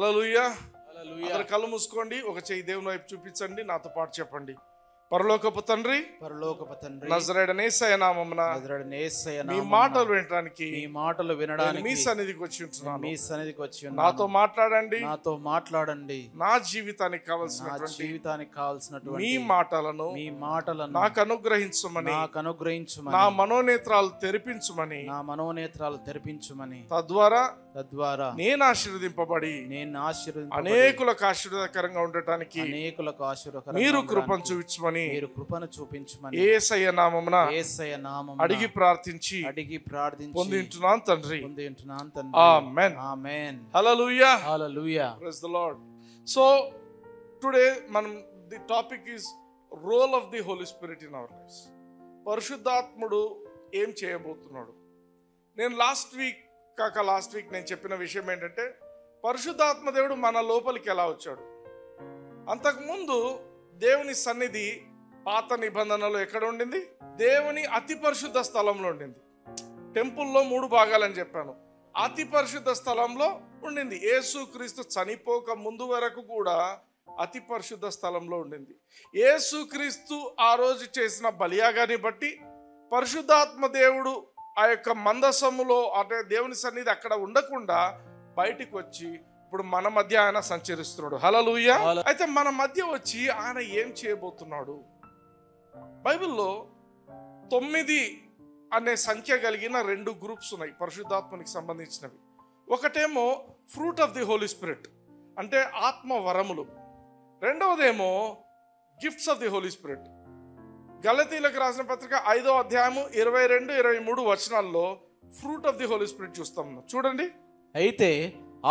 హల్లెలూయా. అందరూ కళ్ళు మూసుకోండి, ఒక చెయ్యి దేవుని వైపు చూపించండి, నాతో పాటు చెప్పండి. పరలోకపు తండ్రి, నజరేయుడైన యేసయ్య నామమున మీ మాటలు వినడానికి మీ సన్నిధికి వచ్చి ఉంటున్నాను. నాతో మాట్లాడండి. నా జీవితానికి కావాల్సినటువంటి మీ మాటలను నాకు అనుగ్రహించమని, నా మనోనేత్రాలు తెరిపించమని, తద్వారా నేను ఆశీర్వదింపబడి అనేకులకు ఆశీర్వాదకరంగా ఉండటానికి మీరు కృపను చూపించమని యేసయ్య నామమున అడిగి ప్రార్థించి పొందుతున్నాను తండ్రి. ఆమేన్. హల్లెలూయా. Praise the Lord. So today the topic is role of the Holy Spirit in our lives. పరిశుద్ధాత్ముడు ఏం చేయబోతున్నాడు? నేను లాస్ట్ వీక్ నేను చెప్పిన విషయం ఏంటంటే, పరిశుద్ధాత్మ దేవుడు మన లోపలికి ఎలా వచ్చాడు. అంతకుముందు దేవుని సన్నిధి పాత నిబంధనలో ఎక్కడ ఉండింది? దేవుని అతి పరిశుద్ధ స్థలంలో ఉండింది. టెంపుల్లో 3 భాగాలని చెప్పాను. అతి పరిశుద్ధ స్థలంలో ఉండింది. యేసుక్రీస్తు చనిపోక ముందు వరకు కూడా అతి పరిశుద్ధ స్థలంలో ఉండింది. యేసుక్రీస్తు ఆ రోజు చేసిన బలియాగాన్ని బట్టి పరిశుద్ధాత్మ దేవుడు ఆ యొక్క మందసములో, అంటే దేవుని సన్నిధి అక్కడ ఉండకుండా బయటికి వచ్చి ఇప్పుడు మన మధ్య ఆయన సంచరిస్తున్నాడు. హల్లెలూయా. అయితే మన మధ్య వచ్చి ఆయన ఏం చేయబోతున్నాడు? బైబిల్లో 9 అనే సంఖ్య కలిగిన 2 గ్రూప్స్ ఉన్నాయి పరిశుద్ధాత్మనికి సంబంధించినవి. ఒకటేమో fruit of the Holy Spirit, అంటే ఆత్మ వరములు. రెండవదేమో gifts of the Holy Spirit. గలతీలకు రాసిన పత్రిక 5వ అధ్యాయము 22-23 వచనాల్లో fruit of the Holy Spirit చూస్తాం. చూడండి. అయితే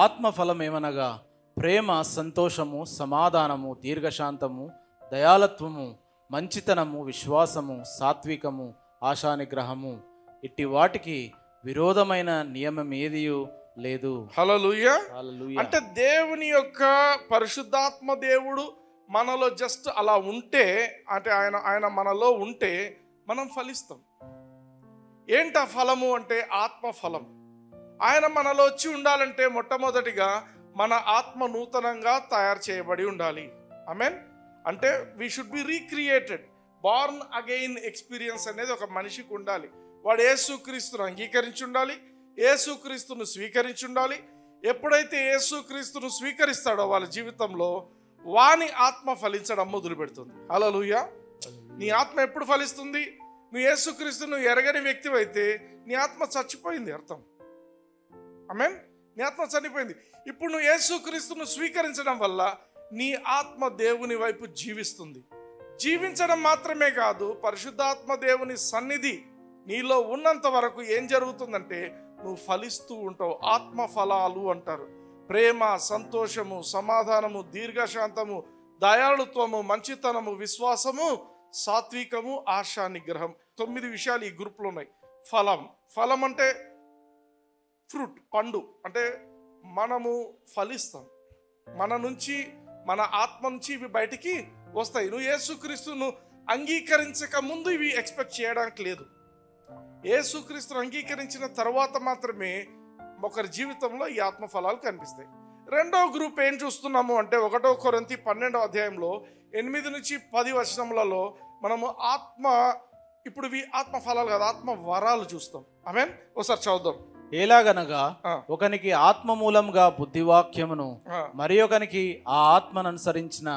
ఆత్మఫలం ఏమనగా ప్రేమ, సంతోషము, సమాధానము, దీర్ఘశాంతము, దయాళత్వము, మంచితనము, విశ్వాసము, సాత్వికము, ఆశానిగ్రహము. ఇట్టి వాటికి విరోధమైన నియమం ఏదియూ లేదు. హల్లెలూయా. అంటే దేవుని యొక్క పరిశుద్ధాత్మ దేవుడు మనలో జస్ట్ అలా ఉంటే, అంటే ఆయన మనలో ఉంటే మనం ఫలిస్తాం. ఏంటా ఫలము అంటే ఆత్మ ఫలం. ఆయన మనలో వచ్చి ఉండాలంటే మొట్టమొదటిగా మన ఆత్మ నూతనంగా తయారు చేయబడి ఉండాలి. ఆమేన్. అంటే we should be recreated. Born again experience అనేది ఒక మనిషికి ఉండాలి. వాడు యేసుక్రీస్తును అంగీకరించి ఉండాలి, యేసుక్రీస్తును స్వీకరించి ఉండాలి. ఎప్పుడైతే యేసుక్రీస్తును స్వీకరిస్తాడో వాళ్ళ జీవితంలో వాని ఆత్మ ఫలించడం మొదలు పెడుతుంది. హల్లెలూయా. నీ ఆత్మ ఎప్పుడు ఫలిస్తుంది? నువ్వు యేసుక్రీస్తును ఎరగని వ్యక్తి అయితే నీ ఆత్మ చచ్చిపోయింది అర్థం. ఆమేన్. నీ ఆత్మ చనిపోయింది. ఇప్పుడు నువ్వు యేసుక్రీస్తును స్వీకరించడం వల్ల నీ ఆత్మ దేవుని వైపు జీవిస్తుంది. జీవించడం మాత్రమే కాదు, పరిశుద్ధాత్మ దేవుని సన్నిధి నీలో ఉన్నంత వరకు ఏం జరుగుతుందంటే నువ్వు ఫలిస్తూ ఉంటావు. ఆత్మ ఫలాలు అంటారు. ప్రేమ, సంతోషము, సమాధానము, దీర్ఘశాంతము, దయాళుత్వము, మంచితనము, విశ్వాసము, సాత్వికము, ఆశా నిగ్రహం. 9 విషయాలు ఈ గ్రూప్లో ఉన్నాయి. ఫలం అంటే ఫ్రూట్, పండు. అంటే మనము ఫలిస్తాం. మన ఆత్మ నుంచి ఇవి బయటికి వస్తాయి. నువ్వు యేసుక్రీస్తును అంగీకరించక ముందు ఇవి ఎక్స్పెక్ట్ చేయడానికి లేదు. యేసుక్రీస్తును అంగీకరించిన తర్వాత మాత్రమే ఒకరి జీవితంలో ఈ ఆత్మ ఫలాలు కనిపిస్తాయి. రెండవ గ్రూప్ ఏం చూస్తున్నాము అంటే 1 కొరింథీ 12వ అధ్యాయంలో 8-10 వచనములలో మనము ఇప్పుడు ఆత్మ ఫలాలు కాదు, ఆత్మ వరాలు చూస్తాం. ఆమేన్. ఒకసారి చదువుదాం. ఎలాగనగా ఒకనికి ఆత్మ మూలంగా బుద్ధివాక్యమును, మరి ఒకనికి ఆ ఆత్మను అనుసరించిన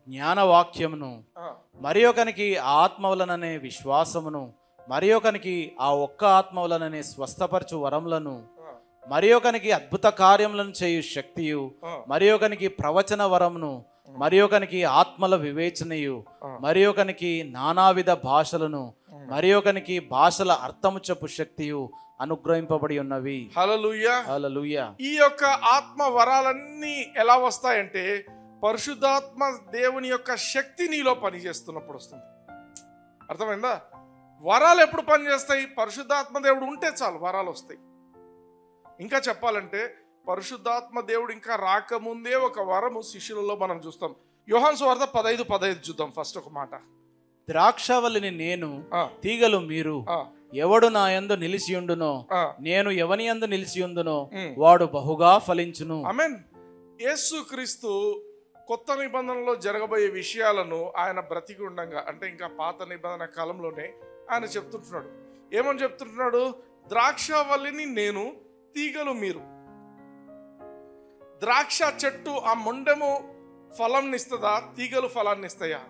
జ్ఞానవాక్యమును, మరి ఒకనికి ఆ ఆత్మ వలననే విశ్వాసమును, మరి ఒకనికి ఆ ఒక్క ఆత్మ వలననే స్వస్థపరచు వరములను, మరి ఒకనికి అద్భుత కార్యములను చేయు శక్తియు, మరి ఒకనికి ప్రవచన వరమును, మరి ఒకనికి ఆత్మల వివేచనయు, మరి ఒకనికి నానావిధ భాషలను, మరి ఒకనికి భాషల అర్థము చెప్పు శక్తియు అనుగ్రహింపబడి ఉన్నవి. హల్లెలూయా. హల్లెలూయా. ఈ యొక్క ఆత్మ వరాలన్నీ ఎలా వస్తాయంటే పరిశుద్ధాత్మ దేవుని యొక్క శక్తి నీలో పనిచేస్తున్నప్పుడు వస్తుంది. అర్థమైందా? వరాలు ఎప్పుడు పనిచేస్తాయి? పరిశుద్ధాత్మ దేవుడు ఉంటే చాలు వరాలు వస్తాయి. ఇంకా చెప్పాలంటే పరిశుద్ధాత్మ దేవుడు ఇంకా రాకముందే ఒక వరము శిష్యులలో మనం చూస్తాం. యోహాను సువార్త 15:15 చూద్దాం. ఫస్ట్ ఒక మాట. ద్రాక్షవల్లిని నేను, తీగలు మీరు. ఎవడు నా యందు నిలిచియుండునో, నేను ఎవని యందు నిలిచియుందునో వాడు బహుగా ఫలించును. ఆమేన్. యేసుక్రీస్తు కొత్త నిబంధనలో జరగబోయే విషయాలను ఆయన బ్రతికి ఉండగా, అంటే ఇంకా పాత నిబంధన కాలంలోనే ఆయన చెప్తుంటున్నాడు. ఏమని చెప్తుంటున్నాడు? ద్రాక్షవల్లిని నేను, తీగలు మీరు. ద్రాక్ష చెట్టు ఆ మొండెము ఫలం ఇస్తుందా? తీగలు ఫలాన్ని ఇస్తాయా?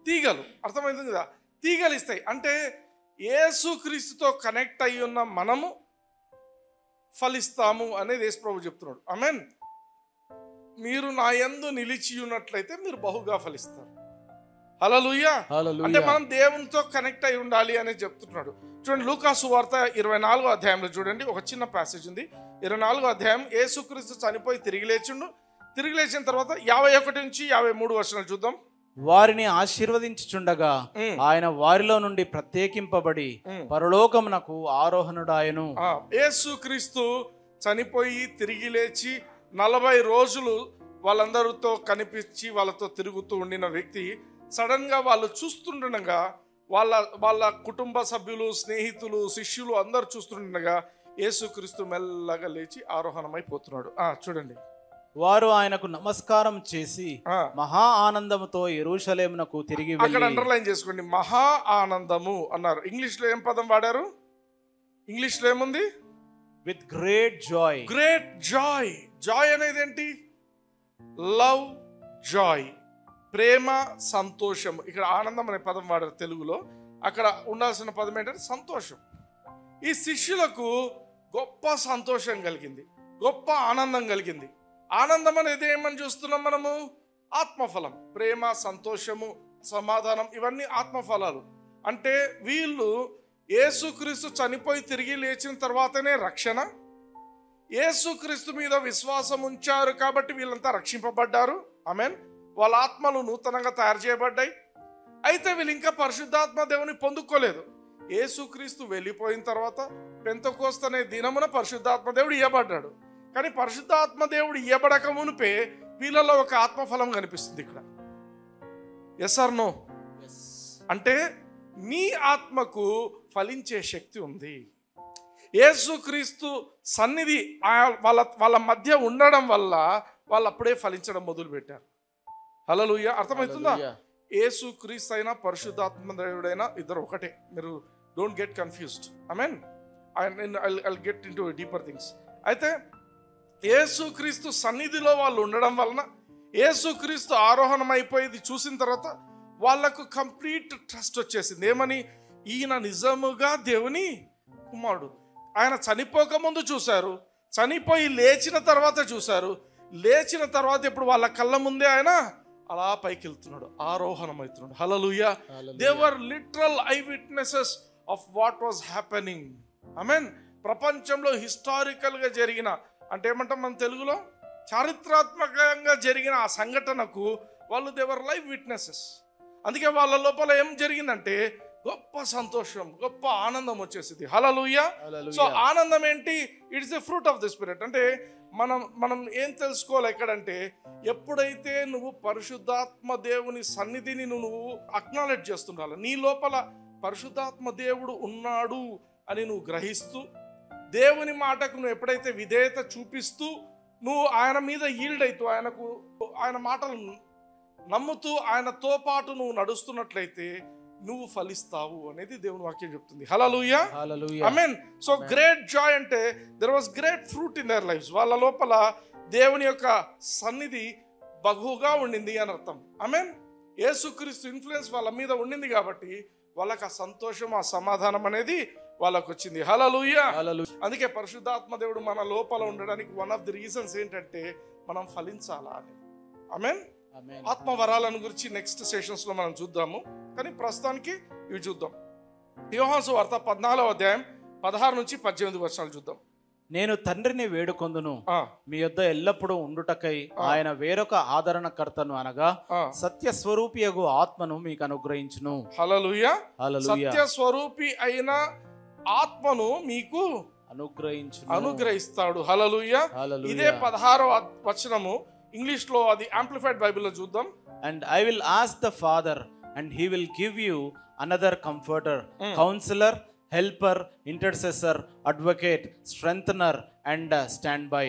తీగలు అర్థమైంది కదా, తీగలు ఇస్తాయి. అంటే యేసుక్రీస్తుతో కనెక్ట్ అయి ఉన్న మనము ఫలిస్తాము అనేది యేసు ప్రభు చెప్తున్నాడు. ఆమేన్. మీరు నా యందు నిలిచి ఉన్నట్లయితే మీరు బహుగా ఫలిస్తారు. హల్లెలూయా. అంటే మనం దేవునితో కనెక్ట్ అయి ఉండాలి అనేది చెప్తున్నాడు. చూడండి, లూకా సువార్త 24వ అధ్యాయంలో చూడండి, ఒక చిన్న ప్యాసేజ్ ఉంది. 24వ అధ్యాయం. యేసుక్రీస్తు చనిపోయి తిరిగి లేచిండు. తిరిగి లేచిన తర్వాత 51 నుంచి 53 వచనాలు చూద్దాం. వారిని ఆశీర్వదించుచుండగా ఆయన వారిలో నుండి ప్రత్యేకింపబడి పరలోకమునకు ఆరోహణుడాయను. యేసుక్రీస్తు చనిపోయి తిరిగి లేచి 40 రోజులు వాళ్ళందరితో కనిపించి వాళ్ళతో తిరుగుతూ ఉండిన వ్యక్తి సడన్ గా వాళ్ళు చూస్తుండగా, వాళ్ళ కుటుంబ సభ్యులు, స్నేహితులు, శిష్యులు అందరు చూస్తుండగా యేసుక్రీస్తు మెల్లగా లేచి ఆరోహణమైపోతున్నాడు. చూడండి, వారు ఆయనకు నమస్కారం చేసి మహా ఆనందముతో యెరూషలేమునకు తిరిగి వెళ్ళి. అక్కడ అండర్లైన్ చేసుకోండి, మహా ఆనందము అన్నారు. ఇంగ్లీష్ లో ఏం పదం వాడారు? ఇంగ్లీష్ లో ఏముంది? With great Joy. Great Joy. Joy అనేది ఏంటి? లవ్, జాయ్, ప్రేమ, సంతోషం. ఇక్కడ ఆనందం అనే పదం వాడారు తెలుగులో. అక్కడ ఉండాల్సిన పదం ఏంటంటే సంతోషం. ఈ శిష్యులకు గొప్ప సంతోషం కలిగింది, గొప్ప ఆనందం కలిగింది. ఆనందం అనేది ఏమని చూస్తున్నాం మనము? ఆత్మఫలం. ప్రేమ, సంతోషము, సమాధానం, ఇవన్నీ ఆత్మఫలాలు. అంటే వీళ్ళు యేసుక్రీస్తు చనిపోయి తిరిగి లేచిన తర్వాతనే రక్షణ, యేసుక్రీస్తు మీద విశ్వాసం ఉంచారు కాబట్టి వీళ్ళంతా రక్షింపబడ్డారు. ఆమేన్. వాళ్ళ ఆత్మలు నూతనంగా తయారు చేయబడ్డాయి. అయితే వీళ్ళు ఇంకా పరిశుద్ధాత్మ దేవుని పొందుకోలేదు. యేసుక్రీస్తు వెళ్ళిపోయిన తర్వాత పెంతెకోస్తు అనే దినమున పరిశుద్ధాత్మ దేవుడు ఇయ్యబడ్డాడు. కానీ పరిశుద్ధాత్మ దేవుడు ఇయ్యబడక మునిపే వీళ్ళలో ఒక ఆత్మఫలం కనిపిస్తుంది ఇక్కడ. Yes or no? అంటే మీ ఆత్మకు ఫలించే శక్తి ఉంది. యేసుక్రీస్తు సన్నిధి వాళ్ళ మధ్య ఉండడం వల్ల వాళ్ళు అప్పుడే ఫలించడం మొదలు పెట్టారు. హల్లెలూయా. అర్థమవుతుందా? యేసుక్రీస్తు అయినా పరిశుద్ధాత్మ దేవుడైనా ఇద్దరు ఒకటే. మీరు don't get confused. Amen. I'll get into deeper things. అయితే యేసుక్రీస్తు సన్నిధిలో వాళ్ళు ఉండడం వలన, యేసుక్రీస్తు ఆరోహణం అయిపోయేది చూసిన తర్వాత వాళ్ళకు కంప్లీట్ ట్రస్ట్ వచ్చేసింది. ఏమని? ఈయన నిజముగా దేవుని కుమారుడు. ఆయన చనిపోకముందు చూశారు, చనిపోయి లేచిన తర్వాత చూశారు, లేచిన తర్వాత ఇప్పుడు వాళ్ళ కళ్ళ ముందే ఆయన అలా పైకి వెళ్తున్నాడు, ఆరోహణం అవుతున్నాడు. హల్లెలూయా. They were literal eye witnesses of what was happening. ఆమేన్. ప్రపంచంలో హిస్టారికల్ గా జరిగిన, అంటే ఏమంటాం మన తెలుగులో, చారిత్రాత్మకంగా జరిగిన ఆ సంఘటనకు వాళ్ళు దే వర్ లైవ్ విట్నెసెస్. అందుకే వాళ్ళ లోపల ఏం జరిగిందంటే గొప్ప సంతోషం, గొప్ప ఆనందం వచ్చేసింది. హల్లెలూయా. సో ఆనందం ఏంటి? It's a fruit of the spirit. అంటే మనం ఏం తెలుసుకోవాలి ఎక్కడంటే, ఎప్పుడైతే నువ్వు పరిశుద్ధాత్మ దేవుని సన్నిధిని నువ్వు అక్నాలెడ్జ్ చేస్తుండాలి, నీ లోపల పరిశుద్ధాత్మ దేవుడు ఉన్నాడు అని నువ్వు గ్రహిస్తూ, దేవుని మాటకు నువ్వు ఎప్పుడైతే విధేయత చూపిస్తూ, నువ్వు ఆయన మీద ఈల్డ్ అవుతూ, ఆయన మాటలు నమ్ముతూ ఆయనతో పాటు నువ్వు నడుస్తున్నట్లయితే నువ్వు ఫలిస్తావు అనేది దేవుని వాక్యం చెప్తుంది. హల్లెలూయా. ఆమేన్. సో గ్రేట్ జాయ్ అంటే there was great fruit in there lifes. వాళ్ళ లోపల దేవుని యొక్క సన్నిధి బహుగా ఉండింది అని అర్థం. ఆమేన్. యేసుక్రీస్తు ఇన్ఫ్లుయెన్స్ వాళ్ళ మీద ఉండింది కాబట్టి వాళ్ళకి ఆ సంతోషం, ఆ సమాధానం అనేది వాళ్ళకు వచ్చింది. హల్లెలూయా. అందుకే పరిశుద్ధాత్మ దేవుడు మన లోపల ఉండడానికి వన్ ఆఫ్ ది రీజన్స్ ఏంటంటే మనం ఫలించాలా అని. ఆమేన్. ఆత్మ వరాలను గురించి నెక్స్ట్ సెషన్స్ లో మనం చూద్దాము, కానీ ప్రస్తుతానికి ఇవి చూద్దాం. యోహాను సువార్త 14వ అధ్యాయం 16 నుంచి 18 వచనాలు చూద్దాం. నేను తండ్రిని వేడుకొందును, మీ యొద్ద ఎల్లప్పుడూ ఉండుటకై ఆయన వేరొక ఆదరణకర్తను అనగా సత్య స్వరూపియగు ఆత్మను మీకు అనుగ్రహించును. హల్లెలూయా. సత్య స్వరూపి అయిన ఆత్మను మీకు అనుగ్రహిస్తాడు. హల్లెలూయా. ఇదే 16వ వచనము ఇంగ్లీష్ లో, అది యాంప్లిఫైడ్ బైబిల్ లో చూద్దాం. And I will ask the Father and he will give you another comforter, counselor, helper, intercessor, advocate, strengthener, and standby,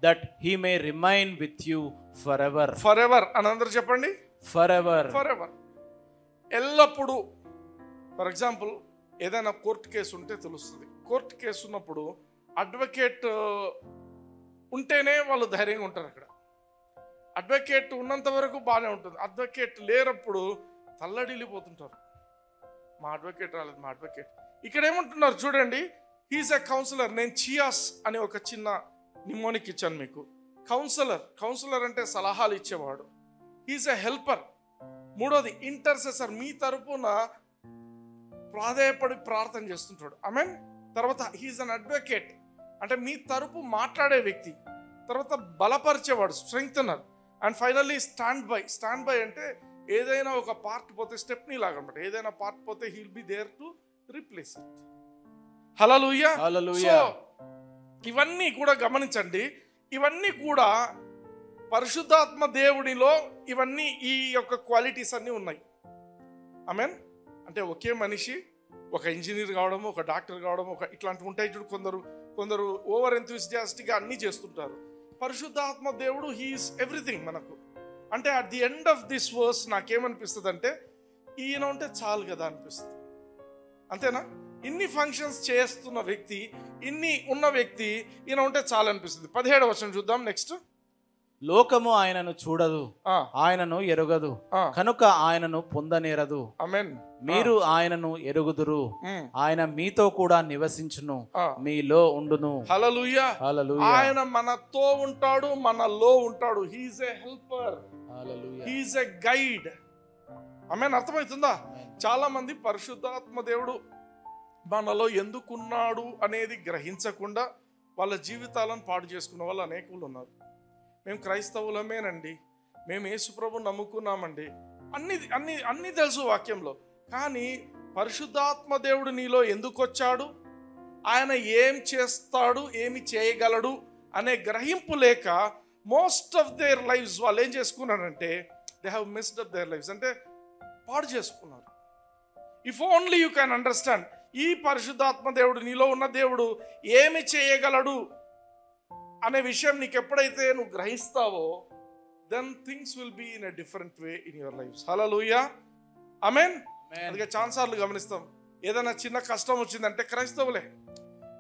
that he may remain with you forever. Forever అని అందరూ చెప్పండి. Forever. Forever. ఎల్లప్పుడు. For example ఏదైనా court case ఉంటే తెలుస్తుంది. Court case ఉన్నప్పుడు advocate ఉంటేనే వాళ్ళు ధైర్యంగా ఉంటారు. అక్కడ అడ్వకేట్ ఉన్నంత వరకు బాగానే ఉంటుంది. అడ్వకేట్ లేనప్పుడు తల్లడిల్లిపోతుంటారు. మా అడ్వకేట్ రాలేదు, మా అడ్వకేట్. ఇక్కడ ఏమంటున్నారు చూడండి, హీఈస్ ఎ కౌన్సిలర్. నేను చియాస్ అనే ఒక చిన్న నిమోనిక్ ఇచ్చాను మీకు. కౌన్సిలర్ అంటే సలహాలు ఇచ్చేవాడు. He's a helper. మూడోది ఇంటర్సెసర్, మీ తరపున ప్రాధేయపడి ప్రార్థన చేస్తుంటాడు. ఆమెన్. తర్వాత హీఈస్ అన్ అడ్వకేట్, అంటే మీ తరపు మాట్లాడే వ్యక్తి. తర్వాత బలపరిచేవాడు, స్ట్రెంగ్తనర్. అండ్ ఫైనల్లీ స్టాండ్ బై అంటే ఏదైనా ఒక పార్ట్ పోతే స్టెప్నీ లాగా అనమాట. ఏదైనా పార్ట్ పోతే he'll be there to replace it. హల్లెలూయా. హల్లెలూయా. ఇవన్నీ కూడా గమనించండి. ఇవన్నీ కూడా పరిశుద్ధాత్మ దేవుడిలో ఇవన్నీ ఈ యొక్క క్వాలిటీస్ అన్నీ ఉన్నాయి. ఆమెన్. అంటే ఒకే మనిషి ఒక ఇంజనీర్ కావడం, ఒక డాక్టర్ కావడం, ఒక ఇట్లాంటివి ఉంటాయి చూడు. కొందరు ఓవర్ ఎంతూసియాస్టిక్గా అన్నీ చేస్తుంటారు. పరిశుద్ధాత్మ దేవుడు హీఈస్ ఎవ్రీథింగ్ మనకు. అంటే at the end of this verse నాకేమనిపిస్తుంది అంటే ఈయన ఉంటే చాలు కదా అనిపిస్తుంది. అంతేనా? ఇన్ని ఫంక్షన్స్ చేస్తున్న వ్యక్తి, ఇన్ని ఉన్న వ్యక్తి, ఈయన ఉంటే చాలు అనిపిస్తుంది. 17వ వచనం చూద్దాం. నెక్స్ట్. లోకము ఆయనను చూడదు, ఆయనను ఎరుగదు, కనుక ఆయనను పొందనేరదు. ఆమేన్. మీరు ఆయనను ఎరుగుదురు, ఆయన మీతో కూడా నివసించును, మీలో ఉండును. హల్లెలూయా. హల్లెలూయా. ఆయన మనతో ఉంటాడు, మనలో ఉంటాడు. హీఈస్ ఎ హెల్పర్, హల్లెలూయా. He is a guide. ఆమేన్. అర్థమవుతుందా? చాలా మంది పరిశుద్ధాత్మ దేవుడు మనలో ఎందుకున్నాడు అనేది గ్రహించకుండా వాళ్ళ జీవితాలను పాడు చేసుకున్న వాళ్ళు అనేకులు ఉన్నారు. మేము క్రైస్తవులమేనండి, మేము యేసు ప్రభువుని నమ్ముకున్నామండి, అన్నీ తెలుసు వాక్యంలో. కానీ పరిశుద్ధాత్మ దేవుడు నీలో ఎందుకు వచ్చాడు, ఆయన ఏం చేస్తాడు, ఏమి చేయగలడు అనే గ్రహింపు లేక మోస్ట్ ఆఫ్ దేర్ లైఫ్స్ వాళ్ళు ఏం చేసుకున్నారంటే they have missed up there lifes, అంటే పాడు చేసుకున్నారు. If only you can understand, ఈ పరిశుద్ధాత్మ దేవుడు నీలో ఉన్న దేవుడు ఏమి చేయగలడు అనే విషయం నీకు ఎప్పుడైతే నువ్వు గ్రహిస్తావో, then things will be in a different way in your life. హల్లెలూయా. ఆమేన్. అందుకే చాలాసార్లు గమనిస్తాం, ఏదైనా చిన్న కష్టం వచ్చిందంటే క్రైస్తవులే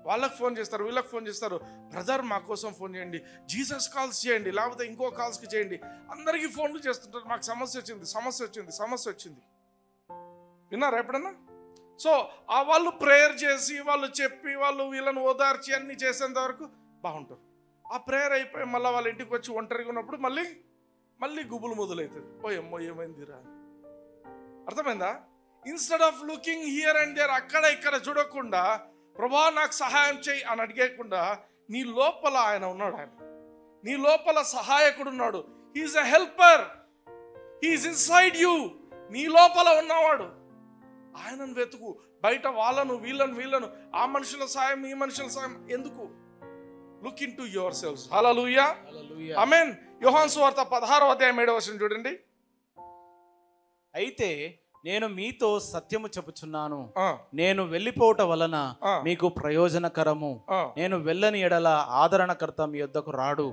వాళ్ళకి ఫోన్ చేస్తారు, వీళ్ళకి ఫోన్ చేస్తారు, బ్రదర్ మా కోసం ఫోన్ చేయండి, జీసస్ కాల్స్ చేయండి, లేకపోతే ఇంకో కాల్స్కి చేయండి. అందరికీ ఫోన్లు చేస్తుంటారు, మాకు సమస్య వచ్చింది. విన్నారా ఎప్పుడన్నా? సో వాళ్ళు ప్రేయర్ చేసి, వాళ్ళు చెప్పి, వాళ్ళు వీళ్ళని ఓదార్చి అన్ని చేసేంత వరకు బాగుంటారు. ఆ ప్రేయర్ అయిపోయి మళ్ళీ వాళ్ళ ఇంటికి వచ్చి ఒంటరిగా ఉన్నప్పుడు మళ్ళీ గుబులు మొదలవుతుంది. ఓ అమ్మో ఏమైందిరా. అర్థమైందా? Instead of looking here and there, అక్కడ ఇక్కడ చూడకుండా ప్రభా నాకు సహాయం చేయి అని అడిగేకుండా నీ లోపల ఆయన ఉన్నాడు. నీ లోపల సహాయకుడు ఉన్నాడు. He is a helper, he is inside you. నీ లోపల ఉన్నవాడు. ఆయనను వెతుకు. బయట వాళ్ళను వీళ్ళను ఆ మనుషుల సాయం, ఈ మనుషుల సాయం ఎందుకు? Look into yourselves. హల్లెలూయా. ఆమేన్. యోహాను సువార్త 16వ అధ్యాయం 7వ వచనం చూడండి. అయితే నేను మీతో సత్యము చెప్పుచున్నాను, నేను వెళ్ళిపోవట వలన మీకు ప్రయోజనకరము. నేను వెళ్ళని ఎడల ఆదరణకర్త మీ యొద్దకు రాడు,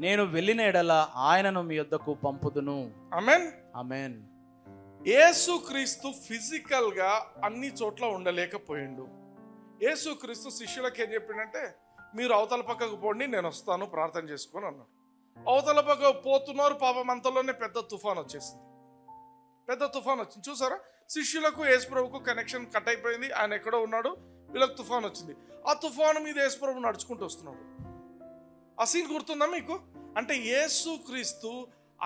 నేను వెళ్ళిన ఎడల ఆయనను మీ యొద్దకు పంపుదును. ఆమేన్. ఆమేన్. యేసుక్రీస్తు ఫిజికల్ గా అన్ని చోట్ల ఉండలేకపోయిండు. యేసుక్రీస్తు శిష్యులకు ఏం చెప్పిండంటే, మీరు అవతల పక్కకు పోండి, నేను వస్తాను, ప్రార్థన చేసుకొని అన్నాడు. అవతల పక్కకు పోతున్నారు. పాపం అంతలోనే పెద్ద తుఫాన్ వచ్చేసింది. చూసారా? శిష్యులకు యేసుప్రభుకు కనెక్షన్ కట్ అయిపోయింది. ఆయన ఎక్కడో ఉన్నాడు, వీళ్ళకి తుఫాన్ వచ్చింది. ఆ తుఫాను మీద యేసుప్రభు నడుచుకుంటూ వస్తున్నాడు. ఆ సీన్ గుర్తుందా మీకు? అంటే యేసుక్రీస్తు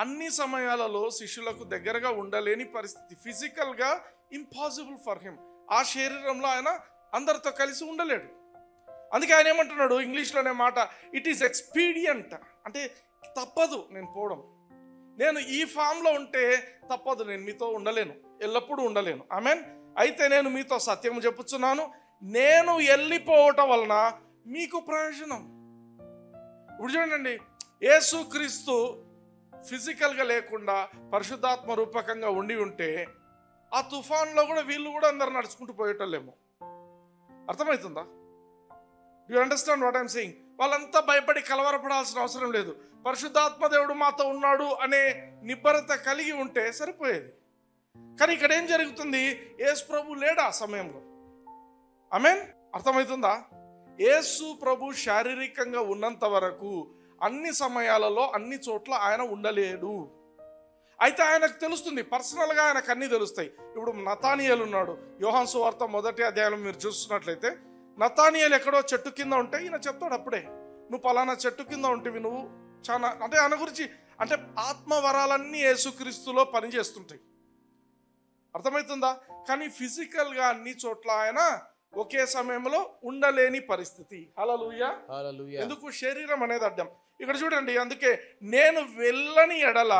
అన్ని సమయాలలో శిష్యులకు దగ్గరగా ఉండలేని పరిస్థితి. ఫిజికల్గా ఇంపాసిబుల్ ఫర్ హిమ్. ఆ శరీరంలో ఆయన అందరితో కలిసి ఉండలేడు. అందుకే ఆయన ఏమంటున్నాడు ఇంగ్లీష్లోనే మాట, ఇట్ ఈస్ ఎక్స్పీడియంట్, అంటే తప్పదు నేను పోవడం. నేను ఈ ఫామ్లో ఉంటే తప్పదు, నేను మీతో ఉండలేను, ఎల్లప్పుడూ ఉండలేను. ఆమేన్. అయితే నేను మీతో సత్యం చెప్పుచున్నాను, నేను వెళ్ళిపోవటం వలన మీకు ప్రయోజనం. ఇప్పుడు చూడండి, యేసుక్రీస్తు ఫిజికల్గా లేకుండా పరిశుద్ధాత్మ రూపకంగా ఉండి ఉంటే ఆ తుఫాన్లో కూడా వీళ్ళు కూడా అందరు నడుచుకుంటూ పోయేటోళ్ళేమో. అర్థమవుతుందా? You understand what I'm saying? వాళ్ళంతా భయపడి కలవరపడాల్సిన అవసరం లేదు. పరిశుద్ధాత్మ దేవుడు మాతో ఉన్నాడు అనే నిబ్బరత కలిగి ఉంటే సరిపోయేది. కానీ ఇక్కడ ఏం జరుగుతుంది? యేసు ప్రభు లేడు ఆ సమయంలో. ఆమేన్. అర్థమవుతుందా? యేసు ప్రభు శారీరకంగా ఉన్నంత వరకు అన్ని సమయాలలో అన్ని చోట్ల ఆయన ఉండలేడు. అయితే ఆయనకు తెలుస్తుంది, పర్సనల్గా ఆయనకు అన్నీ తెలుస్తాయి. ఇప్పుడు నతానియేలు ఉన్నాడు. యోహాను సువార్త 1వ అధ్యాయంలో మీరు చూస్తున్నట్లయితే నతానియేలు ఎక్కడో చెట్టు కింద ఉంటే ఈయన చెప్తాడు అప్పుడే, నువ్వు పలానా చెట్టు కింద ఉంటేవి, నువ్వు చాలా అంటే ఆయన గురించి అంటే ఆత్మవరాలన్నీ యేసుక్రీస్తులో పనిచేస్తుంటాయి. అర్థమవుతుందా? కానీ ఫిజికల్గా అన్ని చోట్ల ఆయన ఒకే సమయంలో ఉండలేని పరిస్థితి. హల్లెలూయా. ఎందుకు? శరీరం అనేది అడ్డం. ఇక్కడ చూడండి, అందుకే నేను వెళ్ళని ఎడల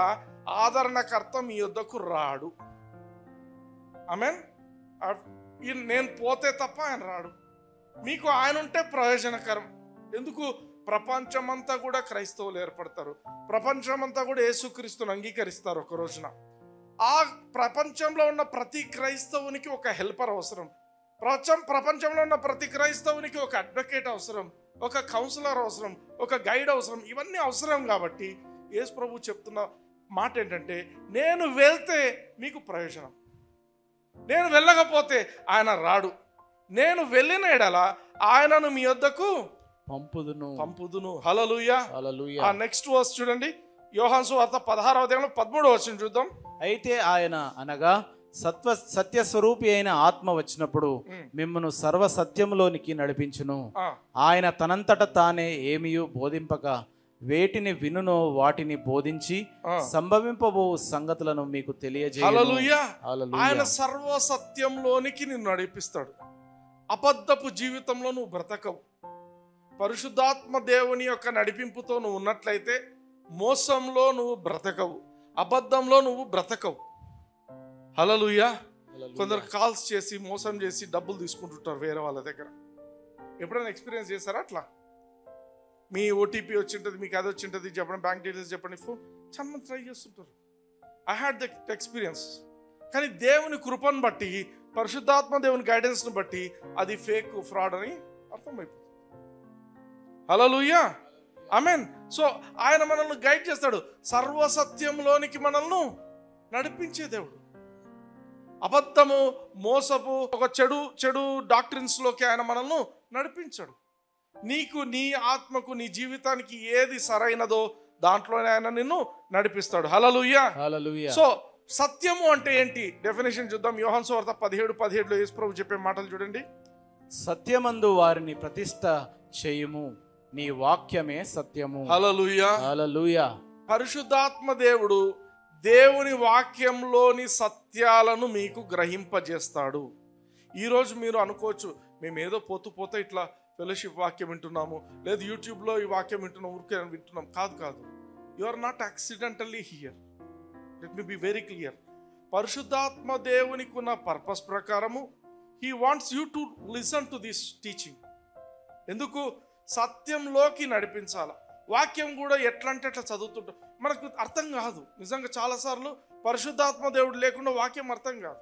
ఆదరణకర్త మీ యొద్దకు రాడు. ఆమేన్. నేను పోతే తప్ప ఆయన రాడు. మీకు ఆయన ఉంటే ప్రయోజనకరం. ఎందుకు? ప్రపంచమంతా కూడా క్రైస్తవులు ఏర్పడతారు. ప్రపంచమంతా కూడా యేసుక్రీస్తుని అంగీకరిస్తారు ఒక రోజున. ఆ ప్రపంచంలో ఉన్న ప్రతి క్రైస్తవునికి ఒక హెల్పర్ అవసరం. ప్రపంచంలో ఉన్న ప్రతి క్రైస్తవునికి ఒక అడ్వకేట్ అవసరం, ఒక కౌన్సిలర్ అవసరం, ఒక గైడ్ అవసరం. ఇవన్నీ అవసరం కాబట్టి యేసు ప్రభు చెప్తున్న మాట ఏంటంటే, నేను వెళ్తే మీకు ప్రయోజనం, నేను వెళ్ళకపోతే ఆయన రాడు. నేను వెళ్ళిన ఎడల ఆయనను మీ వద్దకు పంపుదును. హల్లెలూయా. ఆ నెక్స్ట్ వర్స్ చూడండి, యోహాను సువార్త 16వ అధ్యాయంలో 13వ వచనం చూద్దాం. అయితే ఆయన అనగా సత్య స్వరూపి అయిన ఆత్మ వచ్చినప్పుడు మిమ్మును సర్వ సత్యములోనికి నడిపించును. ఆయన తనంతట తానే ఏమియు బోధింపక వేటిని వినునో వాటిని బోధించి సంభవింపబో సంగతులను మీకు తెలియజేయును. హల్లెలూయా. ఆయన సర్వ సత్యంలోనికి నిన్ను నడిపిస్తాడు. అబద్ధపు జీవితంలో నువ్వు బ్రతకవు. పరిశుద్ధాత్మ దేవుని యొక్క నడిపింపుతో నువ్వు ఉన్నట్లయితే మోసంలో నువ్వు బ్రతకవు, అబద్ధంలో నువ్వు బ్రతకవు. హల్లెలూయా. కొందరు కాల్స్ చేసి మోసం చేసి డబ్బులు తీసుకుంటుంటారు వేరే వాళ్ళ దగ్గర. ఎప్పుడైనా ఎక్స్పీరియన్స్ చేశారా అట్లా? మీ ఓటీపీ వచ్చింటుంది, మీకు అది వచ్చింటుంది, చెప్పండి, బ్యాంక్ డీటెయిల్స్ చెప్పండి, ఫోన్ చాలా ట్రై చేస్తుంటారు. I had that experience. కానీ దేవుని కృపను బట్టి, పరిశుద్ధాత్మ దేవుని గైడెన్స్ను బట్టి అది ఫేక్, ఫ్రాడ్ అని అర్థమైపోతుంది. హల్లెలూయా. ఆమేన్. సో ఆయన మనల్ని గైడ్ చేస్తాడు, సర్వసత్యంలోనికి మనల్ని నడిపించే దేవుడు. అబద్ధము, మోసపు, ఒక చెడు డాక్ట్రిన్స్లోకి ఆయన మనల్ని నడిపించాడు. నీకు, నీ ఆత్మకు, నీ జీవితానికి ఏది సరైనదో దాంట్లోనే ఆయన నిన్ను నడిపిస్తాడు. హల్లెలూయా. సో సత్యము అంటే ఏంటి? డెఫినేషన్ చూద్దాం. యోహాను సువార్త 17:17లో యేసు ప్రభు చెప్పే మాటలు చూడండి. సత్యమందు వారిని ప్రతిష్ఠ చేయుము, నీ వాక్యమే సత్యము. హల్లెలూయా. హల్లెలూయా. పరిశుద్ధాత్మ దేవుడు దేవుని వాక్యంలోని సత్యాలను మీకు గ్రహింపజేస్తాడు. ఈరోజు మీరు అనుకోవచ్చు, మేము ఏదో పోతే ఇట్లా ఫెలోషిప్ వాక్యం వింటున్నాము, లేదు యూట్యూబ్లో ఈ వాక్యం వింటున్నాం, ఊరికే వింటున్నాం. కాదు. You are not accidentally here. Let me be very clear. పరిశుద్ధాత్మ దేవునికి ఉన్న పర్పస్ ప్రకారము he wants you to listen to this teaching. ఎందుకు? సత్యంలోకి నడిపించాల. వాక్యం కూడా ఎట్లా అంటే అట్లా చదువుతుంటాం, మనకు అర్థం కాదు. నిజంగా చాలాసార్లు పరిశుద్ధాత్మ దేవుడు లేకుండా వాక్యం అర్థం కాదు.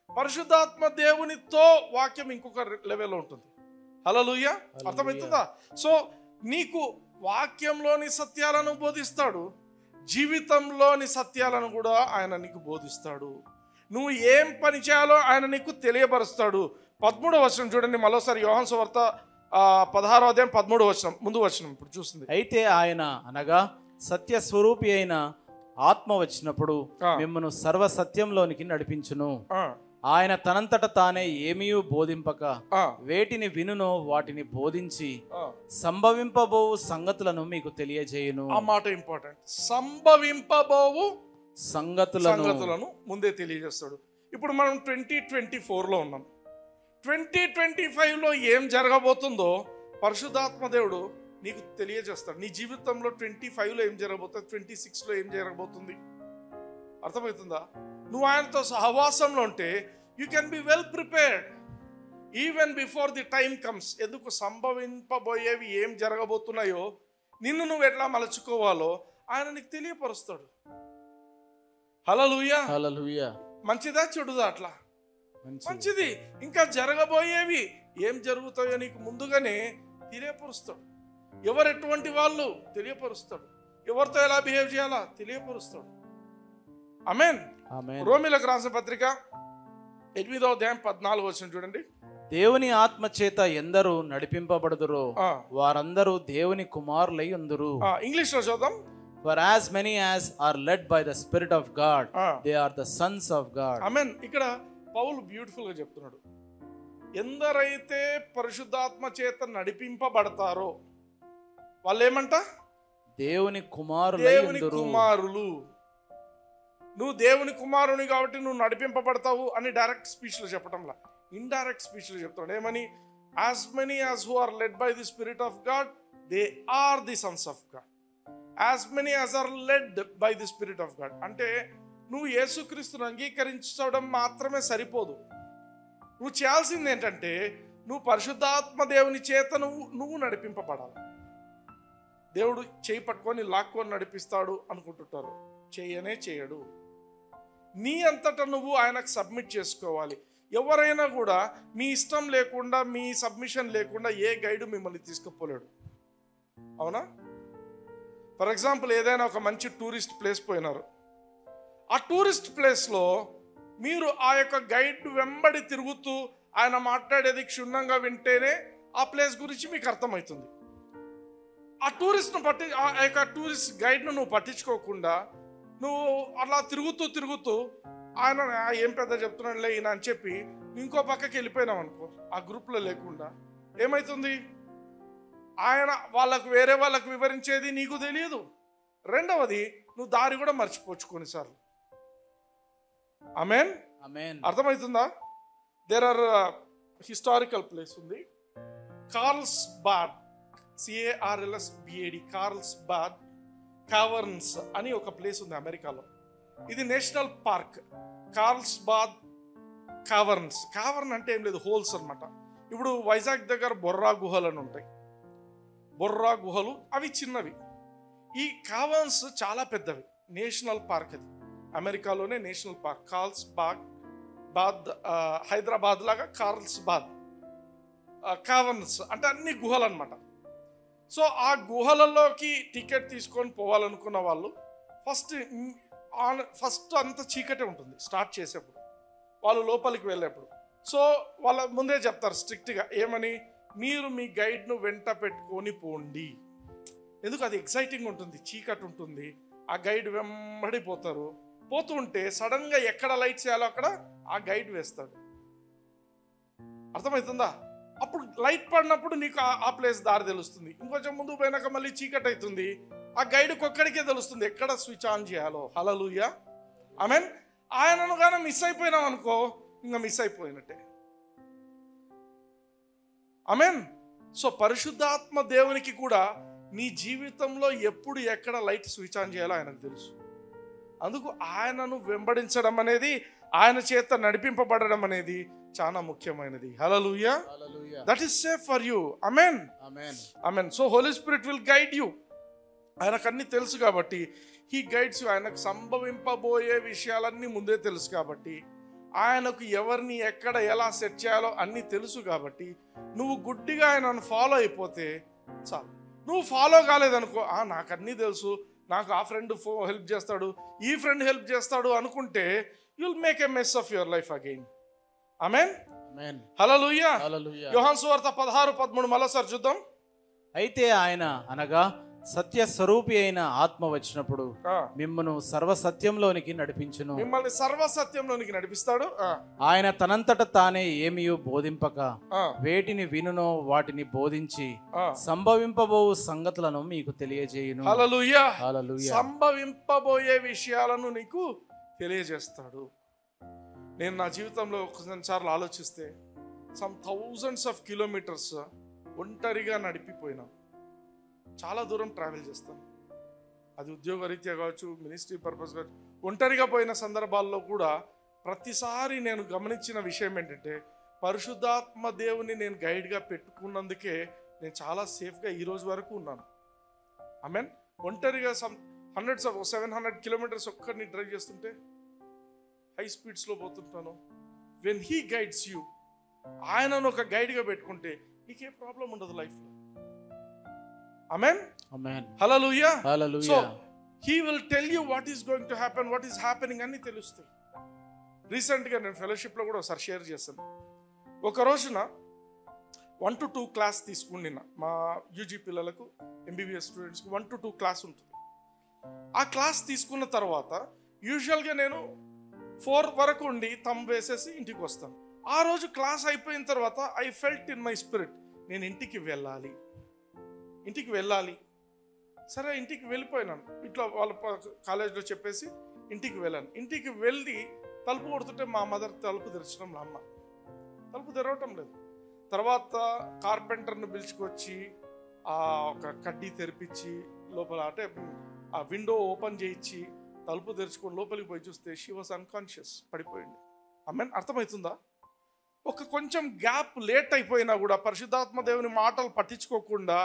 పరిశుద్ధాత్మ దేవునితో వాక్యం ఇంకొక లెవెల్లో ఉంటుంది. హల్లెలూయా. అర్థమవుతుందా? సో నీకు వాక్యంలోని సత్యాలను బోధిస్తాడు, జీవితంలోని సత్యాలను కూడా ఆయన నీకు బోధిస్తాడు. నువ్వు ఏం పని చేయాలో ఆయన నీకు తెలియపరుస్తాడు. 13వ వచనం చూడండి మరోసారి, యోహాను సువార్త 16వ అధ్యాయం 13వ వచనం, ముందు వచనం ఇప్పుడు చూస్తుంది. అయితే ఆయన అనగా సత్య స్వరూపి అయిన ఆత్మ వచ్చినప్పుడు మిమ్మను సర్వ సత్యంలోనికి నడిపించును. ఆయన తనంతట తానే ఏమీ బోధింపక వేటిని వినునో వాటిని బోధించి సంభవింపబోవు సంగతులను మీకు తెలియజేయును. ఆ మాట ఇంపార్టెంట్. సంభవింపబోవు సంగతులను ముందే తెలియజేస్తాడు. ఇప్పుడు మనం 2024లో ఉన్నాం. 2025లో ఏం జరగబోతుందో పరిశుద్ధాత్మ దేవుడు నీకు తెలియజేస్తాడు. నీ జీవితంలో 25లో ఏం జరగబోతుంది, 26లో ఏం జరగబోతుంది, అర్థమవుతుందా? నువ్వు ఆయనతో సహవాసంలో ఉంటే you can be well prepared even before the time comes. ఎందుకు? సంభవింపబోయేవి ఏం జరగబోతున్నాయో, నిన్ను నువ్వు ఎట్లా మలుచుకోవాలో ఆయన నీకు తెలియపరుస్తాడు. హల్లెలూయా. హల్లెలూయా. మంచిదా చెడుదా? అట్లా మంచిది. ఇంకా జరగబోయేవి ఏం జరుగుతాయో నీకు ముందుగానే తెలియపరుస్తాడు. ఎవరు ఎటువంటి వాళ్ళు తెలియపరుస్తాడు. ఎవరితో ఎలా బిహేవ్ చేయాలా తెలియపరుస్తాడు. ఆమేన్. రోమీలకు రాసిన పత్రిక 8వ అధ్యాయం 14వ వచనం చూడండి. దేవుని ఆత్మ చేత ఎందరూ నడిపింపబడుదురో వారందరూ దేవుని కుమారులై ఉందురు. ఇంగ్లీష్ లో చూద్దాం. For as many as are led by the Spirit of God, they are the sons of God. ఆమేన్. ఇక్కడ పౌలు బ్యూటిఫుల్ గా చెప్తున్నాడు, ఎందరైతే పరిశుద్ధాత్మ చేత నడిపింపబడతారో వాళ్ళు ఏమంట? దేవుని కుమారులు. దేవుని కుమారులు. నువ్వు దేవుని కుమారుని కాబట్టి నువ్వు నడిపింపబడతావు అని డైరెక్ట్ స్పీచ్ లో చెప్పడంలా, ఇండైరెక్ట్ స్పీచ్ లో చెప్తాడు. ఏమని? as many as who are led by the Spirit of God, they are the sons of God. as many as are led by the Spirit of God అంటే నువ్వు యేసుక్రీస్తును అంగీకరించడం మాత్రమే సరిపోదు. నువ్వు చేయాల్సింది ఏంటంటే నువ్వు పరిశుద్ధాత్మ దేవుని చేత నువ్వు నడిపింపబడాలి. దేవుడు చేయి పట్టుకొని లాక్కొని నడిపిస్తాడు అనుకుంటుంటారు, చేయనే చేయడు. నీ అంతటా నువ్వు ఆయనకు సబ్మిట్ చేసుకోవాలి. ఎవరైనా కూడా మీ ఇష్టం లేకుండా, మీ సబ్మిషన్ లేకుండా ఏ గైడు మిమ్మల్ని తీసుకుపోలేడు. అవునా? ఫర్ ఎగ్జాంపుల్, ఏదైనా ఒక మంచి టూరిస్ట్ ప్లేస్ పోయినారు. ఆ టూరిస్ట్ ప్లేస్లో మీరు ఆ యొక్క గైడ్ వెంబడి తిరుగుతూ ఆయన మాట్లాడేది క్షుణ్ణంగా వింటేనే ఆ ప్లేస్ గురించి మీకు అర్థమవుతుంది. ఆ యొక్క టూరిస్ట్ గైడ్ను నువ్వు పట్టించుకోకుండా నువ్వు అలా తిరుగుతూ ఆయన ఏం పెద్ద చెప్తున్నాడులే ఈయన అని చెప్పి ఇంకో పక్కకి వెళ్ళిపోయినావు అనుకో, ఆ గ్రూప్లో లేకుండా ఏమవుతుంది? ఆయన వేరే వాళ్ళకు వివరించేది నీకు తెలియదు. రెండవది, నువ్వు దారి కూడా మర్చిపోవచ్చు కొన్నిసార్లు. ఆమేన్. అర్థమవుతుందా? దేర్ ఆర్ హిస్టారికల్ ప్లేస్ ఉంది, కార్ల్స్బాడ్, CARLSBAD, కార్ల్స్బాడ్ కావర్న్స్ అని ఒక ప్లేస్ ఉంది అమెరికాలో. ఇది నేషనల్ పార్క్. కార్ల్స్బాద్ కావర్న్స్. కావర్న్ అంటే ఏం లేదు, హోల్స్ అనమాట. ఇప్పుడు వైజాగ్ దగ్గర బొర్రా గుహలు అని ఉంటాయి. బొర్రా గుహలు అవి చిన్నవి. ఈ కావర్న్స్ చాలా పెద్దవి. నేషనల్ పార్క్ అది, అమెరికాలోనే నేషనల్ పార్క్. కార్ల్స్బాడ్, హైదరాబాద్ లాగా కార్ల్స్బాద్ కావర్న్స్ అంటే అన్ని గుహలు అనమాట. సో ఆ గుహలలోకి టికెట్ తీసుకొని పోవాలనుకున్న వాళ్ళు ఫస్ట్ అంత చీకటే ఉంటుంది స్టార్ట్ చేసేప్పుడు, వాళ్ళు లోపలికి వెళ్ళేప్పుడు. సో వాళ్ళ ముందే చెప్తారు స్ట్రిక్ట్గా ఏమని, మీరు మీ గైడ్ను వెంట పెట్టుకొని పోండి. ఎందుకు? అది ఎక్సైటింగ్ ఉంటుంది, చీకటి ఉంటుంది. ఆ గైడ్ వెంబడిపోతారు. పోతూ ఉంటే సడన్గా ఎక్కడ లైట్స్ వేయాలో అక్కడ ఆ గైడ్ వేస్తాడు. అర్థమవుతుందా? అప్పుడు లైట్ పడినప్పుడు నీకు ఆ ప్లేస్ దారి తెలుస్తుంది. ఇంకొంచెం ముందు పోయినాక మళ్ళీ చీకటి అవుతుంది. ఆ గైడ్కి ఒక్కడికే తెలుస్తుంది ఎక్కడ స్విచ్ ఆన్ చేయాలో. హల్లెలూయా, ఆమేన్. ఆయనను కానీ మిస్ అయిపోయినాం అనుకో, ఇంకా మిస్ అయిపోయినట్టే. ఆమేన్. సో పరిశుద్ధాత్మ దేవునికి కూడా నీ జీవితంలో ఎప్పుడు ఎక్కడ లైట్ స్విచ్ ఆన్ చేయాలో ఆయనకు తెలుసు. అందుకు ఆయనను వెంబడించడం అనేది, ఆయన చేత నడిపింపబడడం అనేది చాలా ముఖ్యమైనది. హల్లెలూయా. That is safe for you. ఆమేన్. ఆమేన్. So Holy Spirit will guide you. ఆయనకు అన్ని తెలుసు కాబట్టి హీ గైడ్స్ యూ. ఆయనకు సంభవింపబోయే విషయాలన్నీ ముందే తెలుసు కాబట్టి, ఆయనకు ఎవరిని ఎక్కడ ఎలా సెట్ చేయాలో అన్నీ తెలుసు కాబట్టి నువ్వు గుడ్డిగా ఆయనను ఫాలో అయిపోతే చాలు. నువ్వు ఫాలో కాలేదనుకో, నాకు అన్నీ తెలుసు, నాకు ఆ ఫ్రెండ్ హెల్ప్ చేస్తాడు, ఈ ఫ్రెండ్ హెల్ప్ చేస్తాడు అనుకుంటే you will make a mess of your life again. ఆమేన్. హల్లెలూయా. యోహాను సువార్త 16:13 మరోసారి చూద్దాం. అయితే ఆయన అనగా సత్య స్వరూపి అయిన ఆత్మ వచ్చినప్పుడు మిమ్మల్ని సర్వసత్యంలోనికి నడిపించును. మిమ్మల్ని సర్వసత్యంలోనికి నడిపిస్తాడు. ఆయన తనంతట తానే ఏమియో బోధింపక వేటిని వినునో వాటిని బోధించి సంభవింపబో సంగతులను మీకు తెలియజేయును. హల్లెలూయా. సంభవింపబోయే విషయాలను నీకు తెలియజేస్తాడు. నేను నా జీవితంలో కొన్నిసార్లు ఆలోచిస్తే సమ్ థౌజండ్స్ ఆఫ్ కిలోమీటర్స్ ఒంటరిగా నడిపిపోయినా, చాలా దూరం ట్రావెల్ చేస్తాను. అది ఉద్యోగరీత్యా కావచ్చు, మినిస్ట్రీ పర్పస్ కావచ్చు. ఒంటరిగా పోయిన సందర్భాల్లో కూడా ప్రతిసారి నేను గమనించిన విషయం ఏంటంటే, పరిశుద్ధాత్మ దేవుని నేను గైడ్గా పెట్టుకున్నందుకే నేను చాలా సేఫ్గా ఈ రోజు వరకు ఉన్నాను. ఆమేన్. ఒంటరిగా హండ్రెడ్స్ ఆఫ్ 700 కిలోమీటర్స్ ఒక్కడిని డ్రైవ్ చేస్తుంటే హై స్పీడ్స్లో పోతుంటాను. వెన్ హీ గైడ్స్ యూ, ఆయనను ఒక గైడ్గా పెట్టుకుంటే నీకే ప్రాబ్లం ఉండదు లైఫ్లో. ఆమేన్. ఆమేన్. హల్లెలూయా. హల్లెలూయా. So he will tell you what is going to happen, what is happening అని తెలుస్తాయి. రీసెంట్గా నేను ఫెలోషిప్లో కూడా ఒకసారి షేర్ చేశాను. ఒక రోజున 1 to 2 క్లాస్ తీసుకుంటున్నా మా యూజీ పిల్లలకు, ఎంబీబీఎస్ స్టూడెంట్స్కి 1 to 2 క్లాస్ ఉంటుంది. ఆ క్లాస్ తీసుకున్న తర్వాత యూజువల్గా నేను 4 వరకు ఉండి థంబ్ వేసేసి ఇంటికి వస్తాను. ఆ రోజు క్లాస్ అయిపోయిన తర్వాత I felt in my spirit, నేను ఇంటికి వెళ్ళాలి. సరే ఇంటికి వెళ్ళిపోయినాను. ఇట్లా వాళ్ళ కాలేజ్లో చెప్పేసి ఇంటికి వెళ్ళాను. ఇంటికి వెళ్ళి తలుపు కొడుతుంటే మా మదర్ తలుపు తెరచడం, అమ్మ తలుపు తెరవటం లేదు. తర్వాత కార్పెంటర్ని పిలుచుకొచ్చి ఒక కడ్డీ తెరిపించి లోపల అంటే ఆ విండో ఓపెన్ చేయించి తలుపు తెరుచుకొని లోపలికి పోయి చూస్తే షీ వాస్ అన్కాన్షియస్, పడిపోయింది. ఆమెన్. అర్థమవుతుందా? ఒక కొంచెం గ్యాప్ లేట్ అయిపోయినా కూడా పరిశుద్ధాత్మ దేవుని మాటలు పట్టించుకోకుండా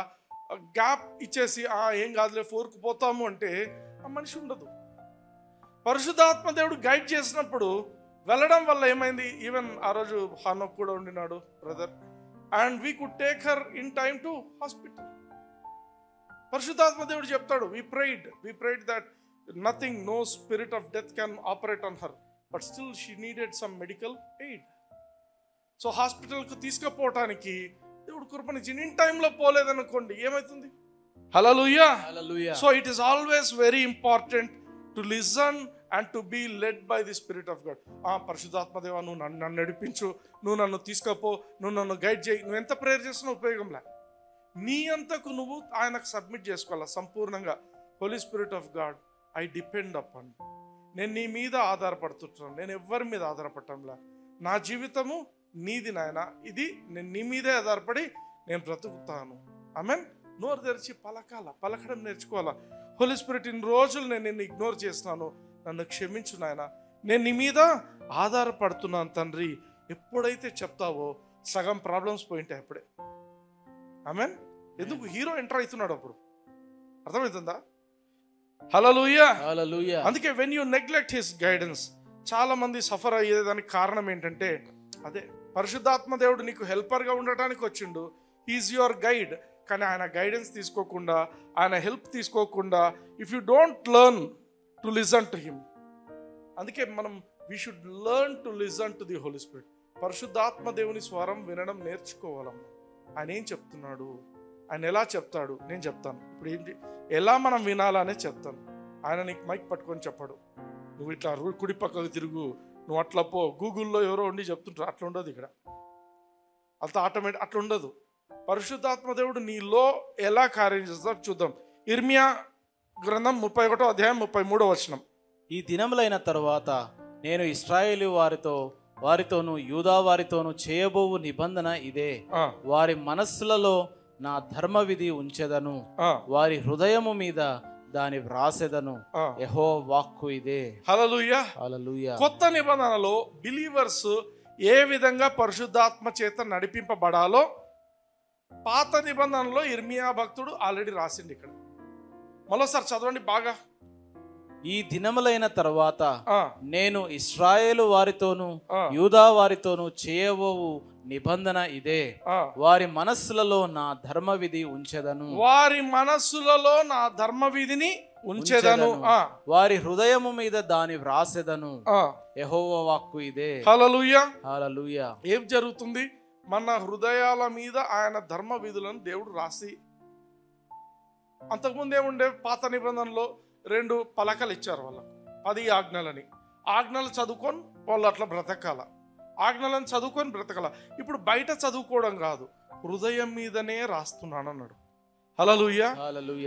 గ్యాప్ ఇచ్చేసి ఏం కాదులే 4కు పోతాము అంటే ఆ మనిషి ఉండదు. పరిశుద్ధాత్మ దేవుడు గైడ్ చేసినప్పుడు వెళ్ళడం వల్ల ఏమైంది, ఈవెన్ ఆ రోజు హానోక్ కూడా ఉండినాడు brother, and we could take her in time to hospital. పరిశుద్ధాత్మ దేవుడు చెప్తాడు, we prayed that nothing, no spirit of death can operate on her, but still she needed some medical aid. So హాస్పిటల్కు తీసుకుపోవటానికి దేవుడు కృపనిచ్చి ఇన్ టైంలో పోలేదనుకోండి ఏమవుతుంది? హల్లెలూయా. So it is always very important to listen and to be led by the Spirit of God. పరిశుద్ధాత్మదేవా నువ్వు నన్ను నడిపించు, నువ్వు నన్ను తీసుకపో, నువ్వు నన్ను గైడ్ చేయి. నువ్వు ఎంత ప్రేయర్ చేసినా ఉపయోగంలే. నీ అంతకు నువ్వు ఆయనకు సబ్మిట్ చేసుకోవాలా సంపూర్ణంగా. Holy spirit of God, I depend upon, నేను నీ మీద ఆధారపడుతున్నాను, నేను ఎవరి మీద ఆధారపడటంలా. నా జీవితము నీది నాయన, ఇది నేను నీ మీదే ఆధారపడి నేను బ్రతుకుతాను. ఆమెన్. నోరు తెరిచి పలకడం నేర్చుకోవాలా. హోలీ స్పిరిట్, ఇన్ని రోజులు నేను నిన్ను ఇగ్నోర్ చేస్తున్నాను, నన్ను క్షమించు నాయన, నేను నీ మీద ఆధారపడుతున్నాను తండ్రి. ఎప్పుడైతే చెప్తావో సగం ప్రాబ్లమ్స్ పోయింటాయి అప్పుడే. ఆమెన్. ఎందుకు? హీరో ఎంటర్ అవుతున్నాడు అప్పుడు. అర్థమవుతుందా? హల్లెలూయా. అందుకే when you neglect his guidance, చాలా మంది సఫర్ అయ్యేదానికి కారణం ఏంటంటే అదే, పరిశుద్ధాత్మ దేవుడు నీకు హెల్పర్గా ఉండటానికి వచ్చిండు, ఈజ్ యువర్ గైడ్, కానీ ఆయన గైడెన్స్ తీసుకోకుండా, ఆయన హెల్ప్ తీసుకోకుండా, if you don't learn to listen to him. అందుకే we should learn to listen to the Holy Spirit. పరిశుద్ధాత్మ దేవుని స్వరం వినడం నేర్చుకోవాలమ్మా. ఆయన ఏం చెప్తున్నాడు, ఆయన ఎలా చెప్తాడు నేను చెప్తాను. ఇప్పుడు ఏంటి, ఎలా మనం వినాలనే చెప్తాను. ఆయన నీకు మైక్ పట్టుకొని చెప్పాడు, నువ్వు ఇట్లా కుడి పక్కకు తిరుగు, నువ్వు అట్లా పో. గూగుల్లో ఎవరో ఉండి చెప్తుంటారు, అట్లా ఉండదు ఇక్కడ. అంత ఆటోమేటిక్ అట్లా ఉండదు. పరిశుద్ధాత్మ దేవుడు నీలో ఎలా కార్యం చేస్తాడు చూద్దాం. ఇర్మియా గ్రంథం 31వ అధ్యాయం 33వ వచనం. ఈ దినములైన తరువాత నేను ఇశ్రాయేలు వారితోను యూదా వారితోను చేయబోవు నిబంధన ఇదే, వారి మనస్సులలో నా ధర్మ విధి ఉంచెదను, వారి హృదయము మీద దాని వ్రాసెదను, యెహోవా వాక్కు ఇదే. హల్లెలూయా. హల్లెలూయా. కొత్త నిబంధనలో బిలీవర్స్ ఏ విధంగా పరిశుద్ధాత్మ చేత నడిపింపబడాలో పాత నిబంధనలో ఇర్మియా భక్తుడు ఆల్రెడీ రాసిండు. ఇక్కడ మరోసారి చదవండి బాగా. ఈ దినములైన తర్వాత నేను ఇశ్రాయేలు వారితోను యూదా వారితోను చేయబోవు నిబంధన ఇదే, వారి మనస్సులలో నా ధర్మ విధి ఉంచెదను, వారి మనస్సులలో నా ధర్మ విధిని ఉంచెదను, వారి హృదయము మీద దాని వ్రాసెదను, యెహోవా వాక్కు ఇదే. హల్లెలూయా. హల్లెలూయా. ఏం జరుగుతుంది? మన హృదయాల మీద ఆయన ధర్మ విధులను దేవుడు రాసి, అంతకుముందు ఏముండే, పాత నిబంధనలో 2 పలకలు ఇచ్చారు వాళ్ళకు, 10 ఆజ్ఞలని. ఆజ్ఞలు చదువుకొని వాళ్ళు అట్లా బ్రతకాల, ఆజ్ఞలను చదువుకొని బ్రతకాల. ఇప్పుడు బయట చదువుకోవడం కాదు, హృదయం మీదనే రాస్తున్నాను అన్నాడు. హల్లెలూయా.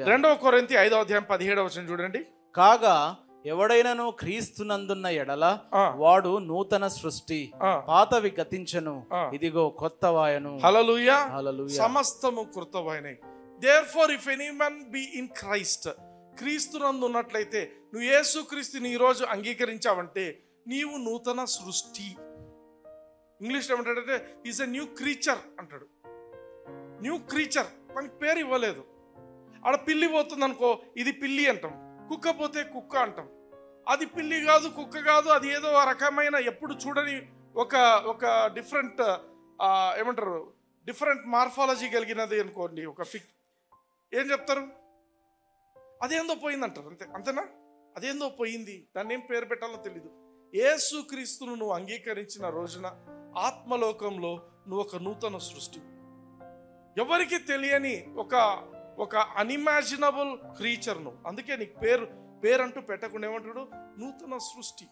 2 కొరింథీ 5వ అధ్యాయం 17వ వచనం చూడండి. కాగా ఎవడైనను క్రీస్తునందున్న ఎడల వాడు నూతన సృష్టి, పాతవి గతించెను, ఇదిగో కొత్తవాయను. హల్లెలూయా. సమస్తము కృతమైనవి. Therefore if anyone be in Christ, క్రీస్తునందు ఉన్నట్లయితే, నువ్వు యేసుక్రీస్తుని ఈరోజు అంగీకరించావంటే నీవు నూతన సృష్టి. ఇంగ్లీష్లో ఏమంటాడంటే ఈజ్ ఎ న్యూ క్రీచర్ అంటాడు. న్యూ క్రీచర్, మనకి పేరు ఇవ్వలేదు. ఆడ పిల్లి పోతుంది అనుకో, ఇది పిల్లి అంటాం. కుక్క పోతే కుక్క అంటాం. అది పిల్లి కాదు, కుక్క కాదు, అది ఏదో రకమైన ఎప్పుడు చూడని ఒక డిఫరెంట్ ఏమంటారు డిఫరెంట్ మార్ఫాలజీ కలిగినది అనుకోండి, ఒక ఫిక్ ఏం చెప్తారు, అదేందో పోయింది అంటారు. అంతేనా? అదేందో పోయింది, దాన్ని ఏం పేరు పెట్టాలో తెలీదు. యేసుక్రీస్తును నువ్వు అంగీకరించిన రోజున ఆత్మలోకంలో నువ్వు ఒక నూతన సృష్టి, ఎవరికి తెలియని ఒక అన్ఇమాజినబుల్ క్రీచర్ నువ్వు. అందుకే నీకు పేరంటూ పెట్టకుండా ఏమంటాడు, నూతన సృష్టి.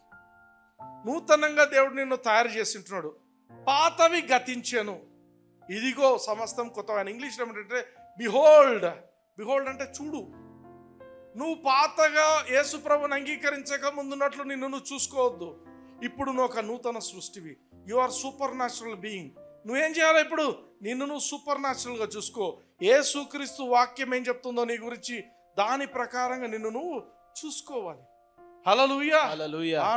నూతనంగా దేవుడు నిన్ను తయారు చేసింటున్నాడు. పాతవి గతించాను, ఇదిగో సమస్తం కొత్త. ఇంగ్లీష్లో ఏమంటే బిహోల్డ్. బిహోల్డ్ అంటే చూడు. నువ్వు పాతగా యేసు ప్రభుని అంగీకరించక ముందున్నట్లు నిన్ను నువ్వు చూసుకోవద్దు. ఇప్పుడు నువ్వు ఒక నూతన సృష్టివి. You are supernatural being. నువ్వేం చేయాలి ఇప్పుడు? నిన్ను నువ్వు సూపర్ న్యాచురల్గా చూసుకో. యేసుక్రీస్తు వాక్యం ఏం చెప్తుందో నీ గురించి, దాని ప్రకారంగా నిన్ను నువ్వు చూసుకోవాలి. హల్లెలూయా.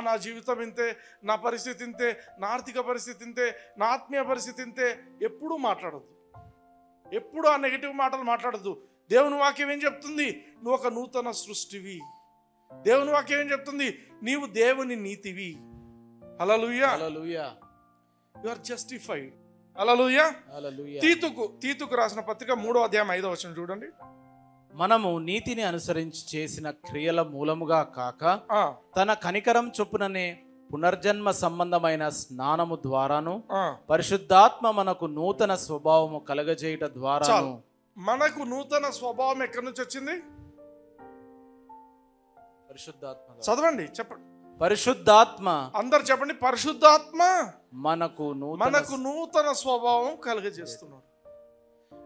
నా జీవితం ఇంతే, నా పరిస్థితి ఇంతే, నా ఆర్థిక పరిస్థితి ఇంతే, నా ఆత్మీయ పరిస్థితి ఇంతే. ఎప్పుడూ మాట్లాడద్దు, ఎప్పుడు ఆ నెగిటివ్ మాటలు మాట్లాడద్దు. దేవుని వాక్యం ఏం చెప్తుంది? నువ్వు ఒక నూతన సృష్టివి. దేవుని వాక్యం ఏం చెప్తుంది? నీవు దేవుని నీతివి. హల్లెలూయా. You are justified. హల్లెలూయా. తీతుకు రాసిన పత్రిక 3వ అధ్యాయం 5వ వచనం చూడండి. మనము నీతిని అనుసరించి చేసిన క్రియల మూలముగా కాక తన కనికరం చొప్పుననే పునర్జన్మ సంబంధమైన స్నానము ద్వారాను పరిశుద్ధాత్మ మనకు నూతన స్వభావము కలగజేయుట ద్వారాను. మనకు నూతన స్వభావం ఎక్కడి నుంచి వచ్చింది? పరిశుద్ధాత్మ. చదవండి, చెప్పండి. పరిశుద్ధాత్మ. అందరు చెప్పండి. పరిశుద్ధాత్మ మనకు నూతన స్వభావం కలుగజేస్తున్నాడు.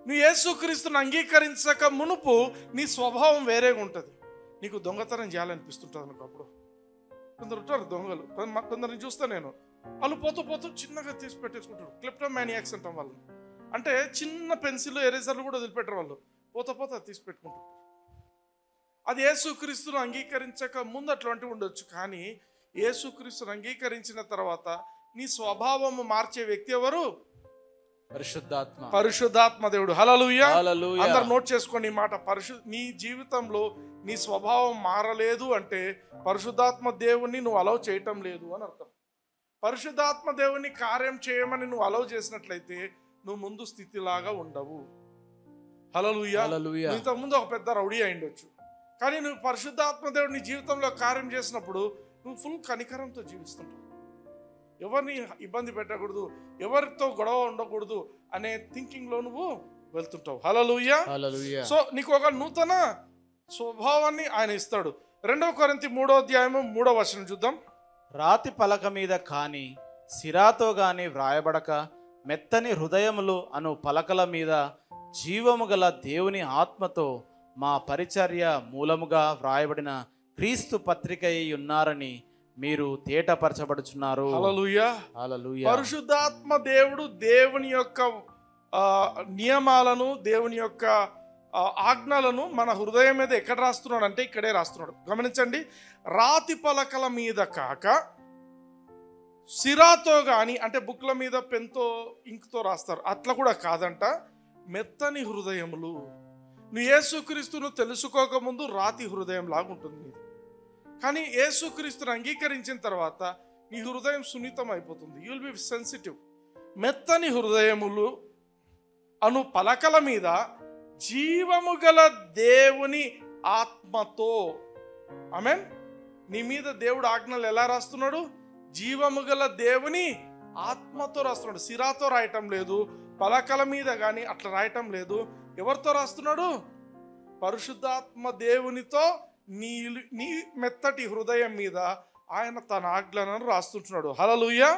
నువ్వు యేసుక్రీస్తుని అంగీకరించక మునుపు నీ స్వభావం వేరేగా ఉంటుంది. నీకు దొంగతనం చేయాలనిపిస్తుంటుంది అనుకో. అప్పుడు కొందరు ఉంటారు దొంగలు, కొందరిని చూస్తా నేను, వాళ్ళు పోతూ చిన్నగా తీసి పెట్టేసుకుంటారు. క్లిప్టోమానియాక్స్ అంటాం వాళ్ళని. అంటే చిన్న పెన్సిల్ ఎరేజర్లు కూడా వదిలిపెట్టరు వాళ్ళు, పోతా తీసి పెట్టుకుంటారు. అది యేసుక్రీస్తును అంగీకరించక ముందు అట్లాంటివి ఉండొచ్చు, కానీ యేసుక్రీస్తును అంగీకరించిన తర్వాత నీ స్వభావము మార్చే వ్యక్తి ఎవరు? పరిశుద్ధాత్మ దేవుడు. హల్లెలూయా. అందరు నోట్ చేసుకోండి ఈ మాట. నీ జీవితంలో నీ స్వభావం మారలేదు అంటే పరిశుద్ధాత్మ దేవుని నువ్వు అలౌ చేయటం లేదు అని అర్థం. పరిశుద్ధాత్మ దేవుని కార్యం చేయమని నువ్వు అలౌ చేసినట్లయితే నువ్వు ముందు స్థితిలాగా ఉండవు. హల్లెలూయా. ఇంతకుముందు ఒక పెద్ద రౌడీ అయిండొచ్చు, కానీ నువ్వు పరిశుద్ధాత్మ దేవుడు నీ జీవితంలో కార్యం చేసినప్పుడు నువ్వు ఫుల్ కనికరంతో జీవిస్తుంటావు. ఎవరిని ఇబ్బంది పెట్టకూడదు, ఎవరితో గొడవ ఉండకూడదు అనే థింకింగ్లో నువ్వు వెళ్తుంటావు. హల్లెలూయా. సో నీకు ఒక నూతన స్వభావాన్ని ఆయన ఇస్తాడు. 2 కొరింథీ 3వ అధ్యాయం 3వ వచనం చూద్దాం. రాతి పలక మీద కాని సిరాతో గాని వ్రాయబడక మెత్తని హృదయములు అను పలకల మీద జీవము గల దేవుని ఆత్మతో మా పరిచర్య మూలముగా వ్రాయబడిన క్రీస్తు పత్రిక ఉన్నారని మీరు తేటపరచబడుచున్నారు. హల్లెలూయా. పరిశుద్ధాత్మ దేవుడు దేవుని యొక్క నియమాలను, దేవుని యొక్క ఆజ్ఞలను మన హృదయం మీద ఎక్కడ రాస్తున్నాడు అంటే ఇక్కడే రాస్తున్నాడు. గమనించండి. రాతి పలకల మీద కాక సిరాతో గాని, అంటే బుక్ల మీద పెన్తో ఇంక్తో రాస్తారు, అట్లా కూడా కాదంట. మెత్తని హృదయములు. నువ్వు యేసుక్రీస్తును తెలుసుకోకముందు రాతి హృదయం లాగా ఉంటుంది, కానీ యేసుక్రీస్తును అంగీకరించిన తర్వాత నీ హృదయం సున్నితం అయిపోతుంది. You will be sensitive. మెత్తని హృదయములు అను పలకల మీద జీవము గల దేవుని ఆత్మతో. ఆమేన్. నీ మీద దేవుడు ఆజ్ఞలు ఎలా రాస్తున్నాడు? జీవము గల దేవుని ఆత్మతో రాస్తున్నాడు. సిరాతో రాయటం లేదు, పలకల మీద కానీ అట్లా రాయటం లేదు. ఎవరితో రాస్తున్నాడు? పరిశుద్ధాత్మ దేవునితో నీ మెత్తటి హృదయం మీద ఆయన తన ఆజ్ఞలను రాస్తుంటున్నాడు. హల్లెలూయా.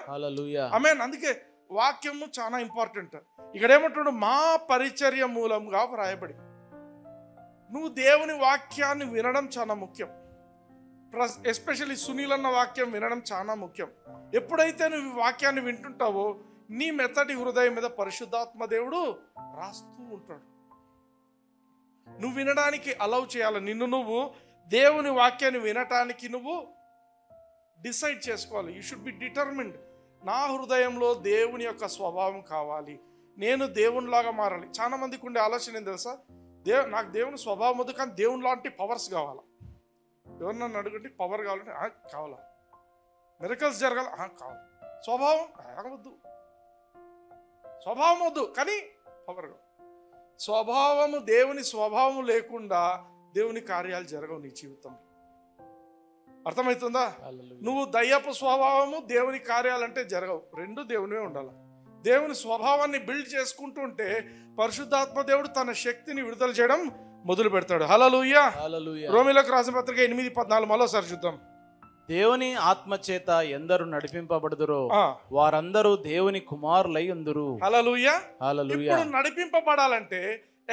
ఆమేన్. అందుకే వాక్యము చాలా ఇంపార్టెంట్. ఇక్కడ ఏమంటున్నాడు? మా పరిచర్య మూలంగా వ్రాయబడి. నువ్వు దేవుని వాక్యాన్ని వినడం చాలా ముఖ్యం. ఎస్పెషల్లీ సునీల్ అన్న వాక్యం వినడం చాలా ముఖ్యం. ఎప్పుడైతే నువ్వు ఈ వాక్యాన్ని వింటుంటావో నీ మెత్తటి హృదయం మీద పరిశుద్ధాత్మ దేవుడు రాస్తూ ఉంటాడు. నువ్వు వినడానికి అలౌ చేయాలి. నిన్ను నువ్వు దేవుని వాక్యాన్ని వినటానికి నువ్వు డిసైడ్ చేసుకోవాలి. You should be determined. నా హృదయంలో దేవుని యొక్క స్వభావం కావాలి, నేను దేవునిలాగా మారాలి. చాలా మందికి ఉండే ఆలోచన ఏం తెలుసా? నాకు దేవుని స్వభావం వద్దు, కానీ దేవుని లాంటి పవర్స్ కావాలా. ఎవరు నన్ను అడుగుంటే పవర్ కావాలంటే కావాలా, మిరకల్స్ జరగాల కావాలి, స్వభావం వద్దు. స్వభావం వద్దు, కానీ పవర్గా. స్వభావము, దేవుని స్వభావం లేకుండా దేవుని కార్యాలు జరగవు నీ జీవితంలో. అర్థమవుతుందా? నువ్వు దయ్యపు స్వభావము, దేవుని కార్యాలంటే జరగవు. రెండు దేవునివే ఉండాలి. దేవుని స్వభావాన్ని బిల్డ్ చేసుకుంటూ ఉంటే పరిశుద్ధాత్మ దేవుడు తన శక్తిని విడుదల చేయడం మొదలు పెడతాడు. హల్లెలూయా. రోమీయులకు రాసిన పత్రిక 8:14 మరోసారి చూద్దాం. దేవుని ఆత్మ చేత ఎందరు నడిపింపబడుదురో వారందరూ దేవుని కుమారులై ఉందురు. హల్లెలూయా. హల్లెలూయా. ఇప్పుడు నడిపింపబడాలంటే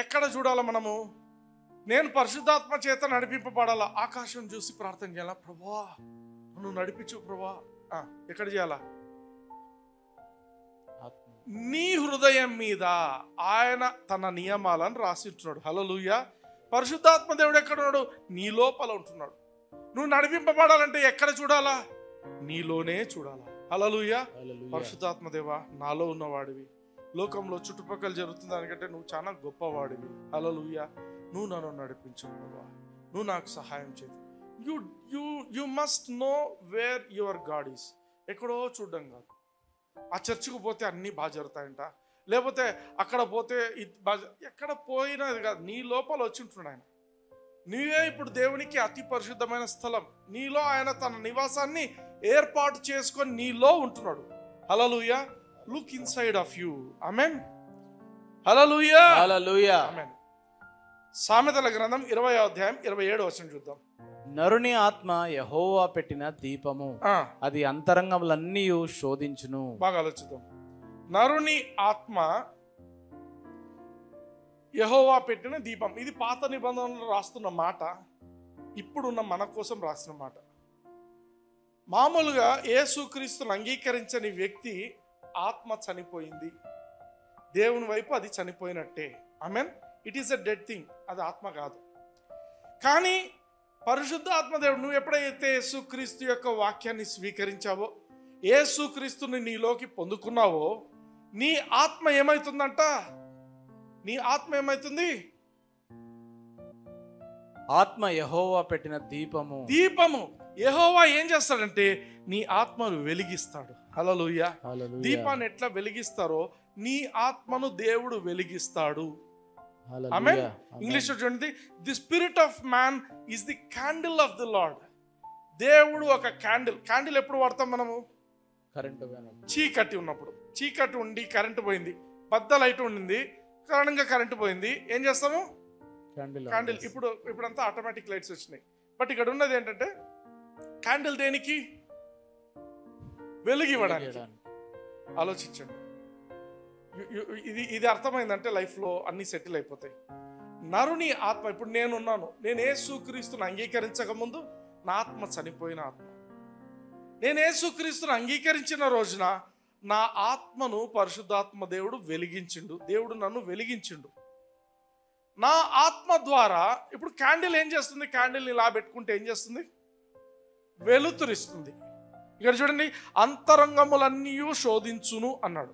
ఎక్కడ చూడాలి మనము? నేను పరిశుద్ధాత్మ చేత నడిపింపబడాలా? ఆకాశం చూసి ప్రార్థన చేయాలా? ప్రభువా నువ్వు నడిపించు ప్రభువా. ఎక్కడ చేయాలా? నీ హృదయం మీద ఆయన తన నియమాలను రాసి ఉంటున్నాడు. హల్లెలూయా. పరిశుద్ధాత్మ దేవుడు ఎక్కడున్నాడు? నీ లోపల ఉంటున్నాడు. నువ్వు నడిపింపబడాలంటే ఎక్కడ చూడాలా? నీలోనే చూడాలా. హల్లెలూయా. పరిశుద్ధాత్మ దేవా, నాలో ఉన్నవాడివి, లోకంలో చుట్టుపక్కల జరుగుతున్న దానికంటే నువ్వు చాలా గొప్పవాడివి. హల్లెలూయా. నువ్వు నన్ను నడిపించు ప్రభువా, నువ్వు నాకు సహాయం చేయి. You must know where your God is. ఎక్కడో చూడడం కాదు. ఆ చర్చికి పోతే అన్నీ బాగా జరుగుతాయంట, లేకపోతే అక్కడ పోతే ఎక్కడ పోయినా కాదు, నీ లోపల వచ్చి ఉంటున్నాడు ఆయన. నీవే ఇప్పుడు దేవునికి అతి పరిశుద్ధమైన స్థలం. నీలో ఆయన తన నివాసాన్ని ఏర్పాటు చేసుకొని నీలో ఉంటున్నాడు. హల్లెలూయా. Look inside of you. ఆమేన్. హల్లెలూయా. హల్లెలూయా. ఆమేన్. సామెతల గ్రంథం 20వ అధ్యాయం 27వ వచనం చూద్దాం. నరుని ఆత్మ యెహోవా పెట్టిన దీపము, అది అంతరంగములన్నీ శోధించును. బాగా ఆలోచిద్దాం. నరుని ఆత్మ యెహోవా పెట్టిన దీపం. ఇది పాత నిబంధనలు రాస్తున్న మాట, ఇప్పుడున్న మన కోసం రాసిన మాట. మామూలుగా యేసుక్రీస్తును అంగీకరించని వ్యక్తి ఆత్మ చనిపోయింది, దేవుని వైపు అది చనిపోయినట్టే. ఆమేన్. It is a dead thing, అది ఆత్మ కాదు. కానీ పరిశుద్ధ ఆత్మదేవుడు, నువ్వు ఎప్పుడైతే యేసుక్రీస్తు యొక్క వాక్యాన్ని స్వీకరించావో, యేసుక్రీస్తుని నీలోకి పొందుకున్నావో, నీ ఆత్మ ఏమవుతుందంట? నీ ఆత్మ ఏమవుతుంది? ఆత్మ యెహోవా పెట్టిన దీపము. దీపము. యెహోవా ఏం చేస్తాడంటే నీ ఆత్మను వెలిగిస్తాడు. హల్లెలూయా. దీపాన్ని ఎట్లా వెలిగిస్తారో నీ ఆత్మను దేవుడు వెలిగిస్తాడు. ఆమేన్. ఇంగ్లీష్ లో చూడండి, the Spirit of man is the candle of the lord. దేవుడు ఒక క్యాండిల్. క్యాండిల్ ఎప్పుడు వాడతాం మనము? కరెంట్ చీకటి ఉన్నప్పుడు. చీకటి ఉండి కరెంటు పోయింది, పెద్ద లైట్ ఉండింది, కారణంగా కరెంటు పోయింది, ఏం చేస్తాము? క్యాండిల్. ఇప్పుడంతా ఆటోమేటిక్ లైట్స్ వచ్చినాయి. బట్ ఇక్కడ ఉన్నది ఏంటంటే క్యాండిల్ దేనికి? వెలుగు ఇవ్వడానికి. ఆలోచించండి. ఇది అర్థమైందంటే లైఫ్లో అన్ని సెటిల్ అయిపోతాయి. నరుని ఆత్మ, ఇప్పుడు నేనున్నాను, నేను యేసుక్రీస్తును అంగీకరించక ముందు నా ఆత్మ చనిపోయిన ఆత్మ. నేను యేసుక్రీస్తును అంగీకరించిన రోజున నా ఆత్మను పరిశుద్ధాత్మ దేవుడు వెలిగించిండు. దేవుడు నన్ను వెలిగించిండు. నా ఆత్మ ద్వారా ఇప్పుడు క్యాండిల్ ఏం చేస్తుంది? క్యాండిల్ ఇలా పెట్టుకుంటే ఏం చేస్తుంది? వెలుతురిస్తుంది. ఇక్కడ చూడండి, అంతరంగములన్నీ శోధించును అన్నాడు.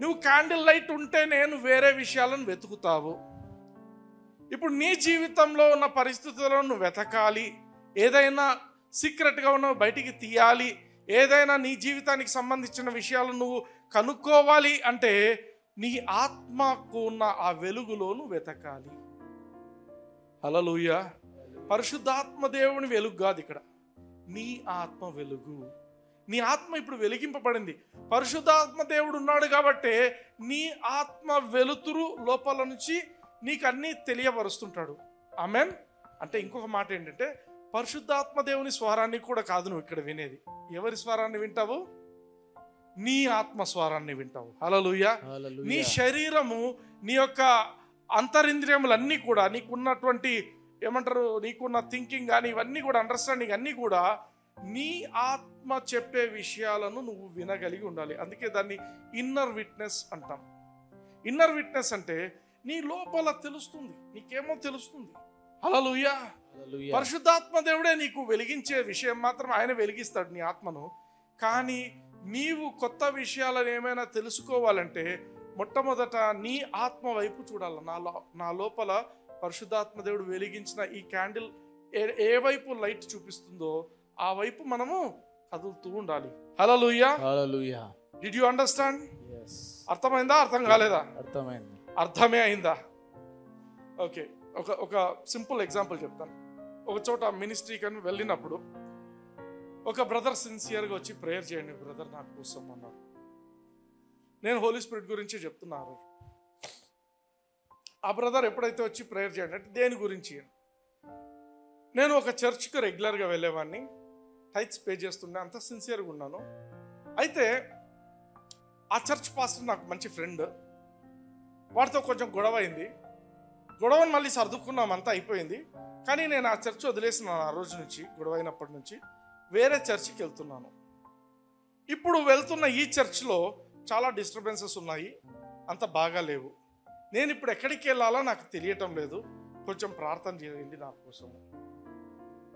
నువ్వు క్యాండిల్ లైట్ ఉంటే నేను వేరే విషయాలను వెతుకుతావు. ఇప్పుడు నీ జీవితంలో ఉన్న పరిస్థితులను నువ్వు వెతకాలి, ఏదైనా సీక్రెట్గా ఉన్నవి బయటికి తీయాలి, ఏదైనా నీ జీవితానికి సంబంధించిన విషయాలను నువ్వు కనుక్కోవాలి అంటే నీ ఆత్మకు ఉన్న ఆ వెలుగులో నువ్వు వెతకాలి. హల్లెలూయా. పరిశుద్ధాత్మ దేవుని వెలుగు కాదు ఇక్కడ, నీ ఆత్మ వెలుగు. నీ ఆత్మ ఇప్పుడు వెలిగింపబడింది. పరిశుద్ధాత్మ దేవుడు ఉన్నాడు కాబట్టి నీ ఆత్మ వెలుతురు లోపల నుంచి నీకు అన్నీ తెలియపరుస్తుంటాడు. ఆమేన్. అంటే ఇంకొక మాట ఏంటంటే, పరిశుద్ధాత్మ దేవుని స్వరాన్ని కూడా కాదు నువ్వు ఇక్కడ వినేది. ఎవరి స్వరాన్ని వింటావు? నీ ఆత్మ స్వరాన్ని వింటావు. హల్లెలూయా. నీ శరీరము, నీ యొక్క అంతరింద్రియములన్నీ కూడా, నీకున్నటువంటి ఏమంటారు, నీకున్న థింకింగ్ కానీ ఇవన్నీ కూడా, అండర్స్టాండింగ్ అన్నీ కూడా నీ ఆత్మ చెప్పే విషయాలను నువ్వు వినగలిగి ఉండాలి. అందుకే దాన్ని ఇన్నర్ విట్నెస్ అంటాం. ఇన్నర్ విట్నెస్ అంటే నీ లోపల తెలుస్తుంది, నీకేమో తెలుస్తుంది. హల్లెలూయా. పరిశుద్ధాత్మ దేవుడే నీకు వెలిగించే విషయం మాత్రం ఆయన వెలిగిస్తాడు నీ ఆత్మను. కానీ నీవు కొత్త విషయాలను ఏమైనా తెలుసుకోవాలంటే మొట్టమొదట నీ ఆత్మ వైపు చూడాలి. నా లోపల పరిశుద్ధాత్మ దేవుడు వెలిగించిన ఈ క్యాండిల్ ఏ వైపు లైట్ చూపిస్తుందో ఆ వైపు మనము కదులుతూ ఉండాలి. హల్లెలూయా. హల్లెలూయా. Did you understand? yes. అర్థమైందా? అర్థం కాలేదా? అర్థమైంది. అర్థమే అయిందా? ఓకే, ఒక సింపుల్ ఎగ్జాంపుల్ చెప్తాను. ఒక చోట మినిస్ట్రీకి అని వెళ్ళినప్పుడు ఒక బ్రదర్ సిన్సియర్గా వచ్చి ప్రేయర్ చేయండి బ్రదర్ నా కోసం అన్నారు. నేను హోలీ స్పిరిట్ గురించి చెప్తున్నారు. ఆ బ్రదర్ ఎప్పుడైతే వచ్చి ప్రేయర్ చేయండి అంటే దేని గురించి, నేను ఒక చర్చ్కి రెగ్యులర్గా వెళ్ళేవాడిని, టైట్స్ పే చేస్తుండే, అంత సిన్సియర్గా ఉన్నాను. అయితే ఆ చర్చ్ పాస్టర్ నాకు మంచి ఫ్రెండ్, వాడితో కొంచెం గొడవ అయింది. గొడవను మళ్ళీ సర్దుకున్నాం, అంతా అయిపోయింది. కానీ నేను ఆ చర్చ్ వదిలేసినాను. ఆ రోజు నుంచి, గొడవ అయినప్పటి నుంచి వేరే చర్చికి వెళ్తున్నాను. ఇప్పుడు వెళ్తున్న ఈ చర్చ్లో చాలా డిస్టర్బెన్సెస్ ఉన్నాయి, అంత బాగా లేవు. నేను ఇప్పుడు ఎక్కడికి వెళ్ళాలో నాకు తెలియటం లేదు, కొంచెం ప్రార్థన చేయండి నా కోసం.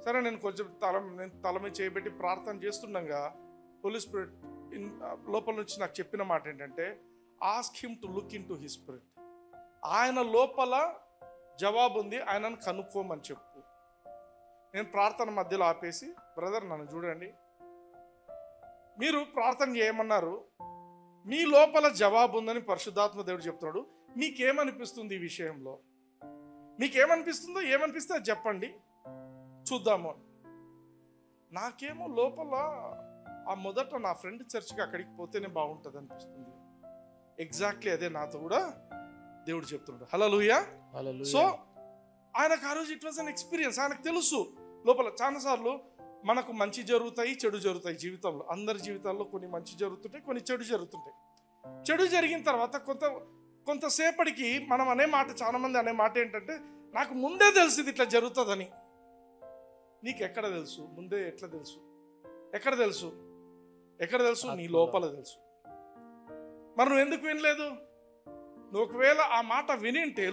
సరే, నేను కొంచెం తల మీద చేయబెట్టి ప్రార్థన చేస్తుండగా హోలీ స్పిరిట్ లోపల నుంచి నాకు చెప్పిన మాట ఏంటంటే, ask him to look in to his spirit. ఆయన లోపల జవాబు ఉంది, ఆయనను కనుక్కోమని చెప్పు. నేను ప్రార్థన మధ్యలో ఆపేసి, బ్రదర్ నన్ను చూడండి, మీరు ప్రార్థన చేయమన్నారు, మీ లోపల జవాబు ఉందని పరిశుద్ధాత్మ దేవుడు చెప్తున్నాడు. మీకేమనిపిస్తుంది ఈ విషయంలో? మీకేమనిపిస్తుందో, ఏమనిపిస్తే అది చెప్పండి, చూద్దాము. నాకేమో లోపల ఆ మొదట నా ఫ్రెండ్ చర్చ్కి అక్కడికి పోతేనే బాగుంటుంది అనిపిస్తుంది. ఎగ్జాక్ట్లీ అదే నాతో కూడా దేవుడు చెప్తున్నాడు. హల్లెలూయా. సో ఆయనకు ఆ రోజు ఇట్ వాజ్ అన్ ఎక్స్పీరియన్స్. ఆయనకు తెలుసు లోపల చాలాసార్లు మనకు మంచి జరుగుతాయి, చెడు జరుగుతాయి జీవితంలో. అందరి జీవితాల్లో కొన్ని మంచి జరుగుతుంటాయి, కొన్ని చెడు జరుగుతుంటాయి. చెడు జరిగిన తర్వాత కొంతసేపటికి మనం అనే మాట, చాలా మంది అనే మాట ఏంటంటే, నాకు ముందే తెలుసు ఇది ఇట్లా జరుగుతుందని. నీకు ఎక్కడ తెలుసు? ముందే ఎట్లా తెలుసు? ఎక్కడ తెలుసు? ఎక్కడ తెలుసు? నీ లోపల తెలుసు. మరి నువ్వు ఎందుకు వినలేదు? నువ్వు ఒకవేళ ఆ మాట వినింటే,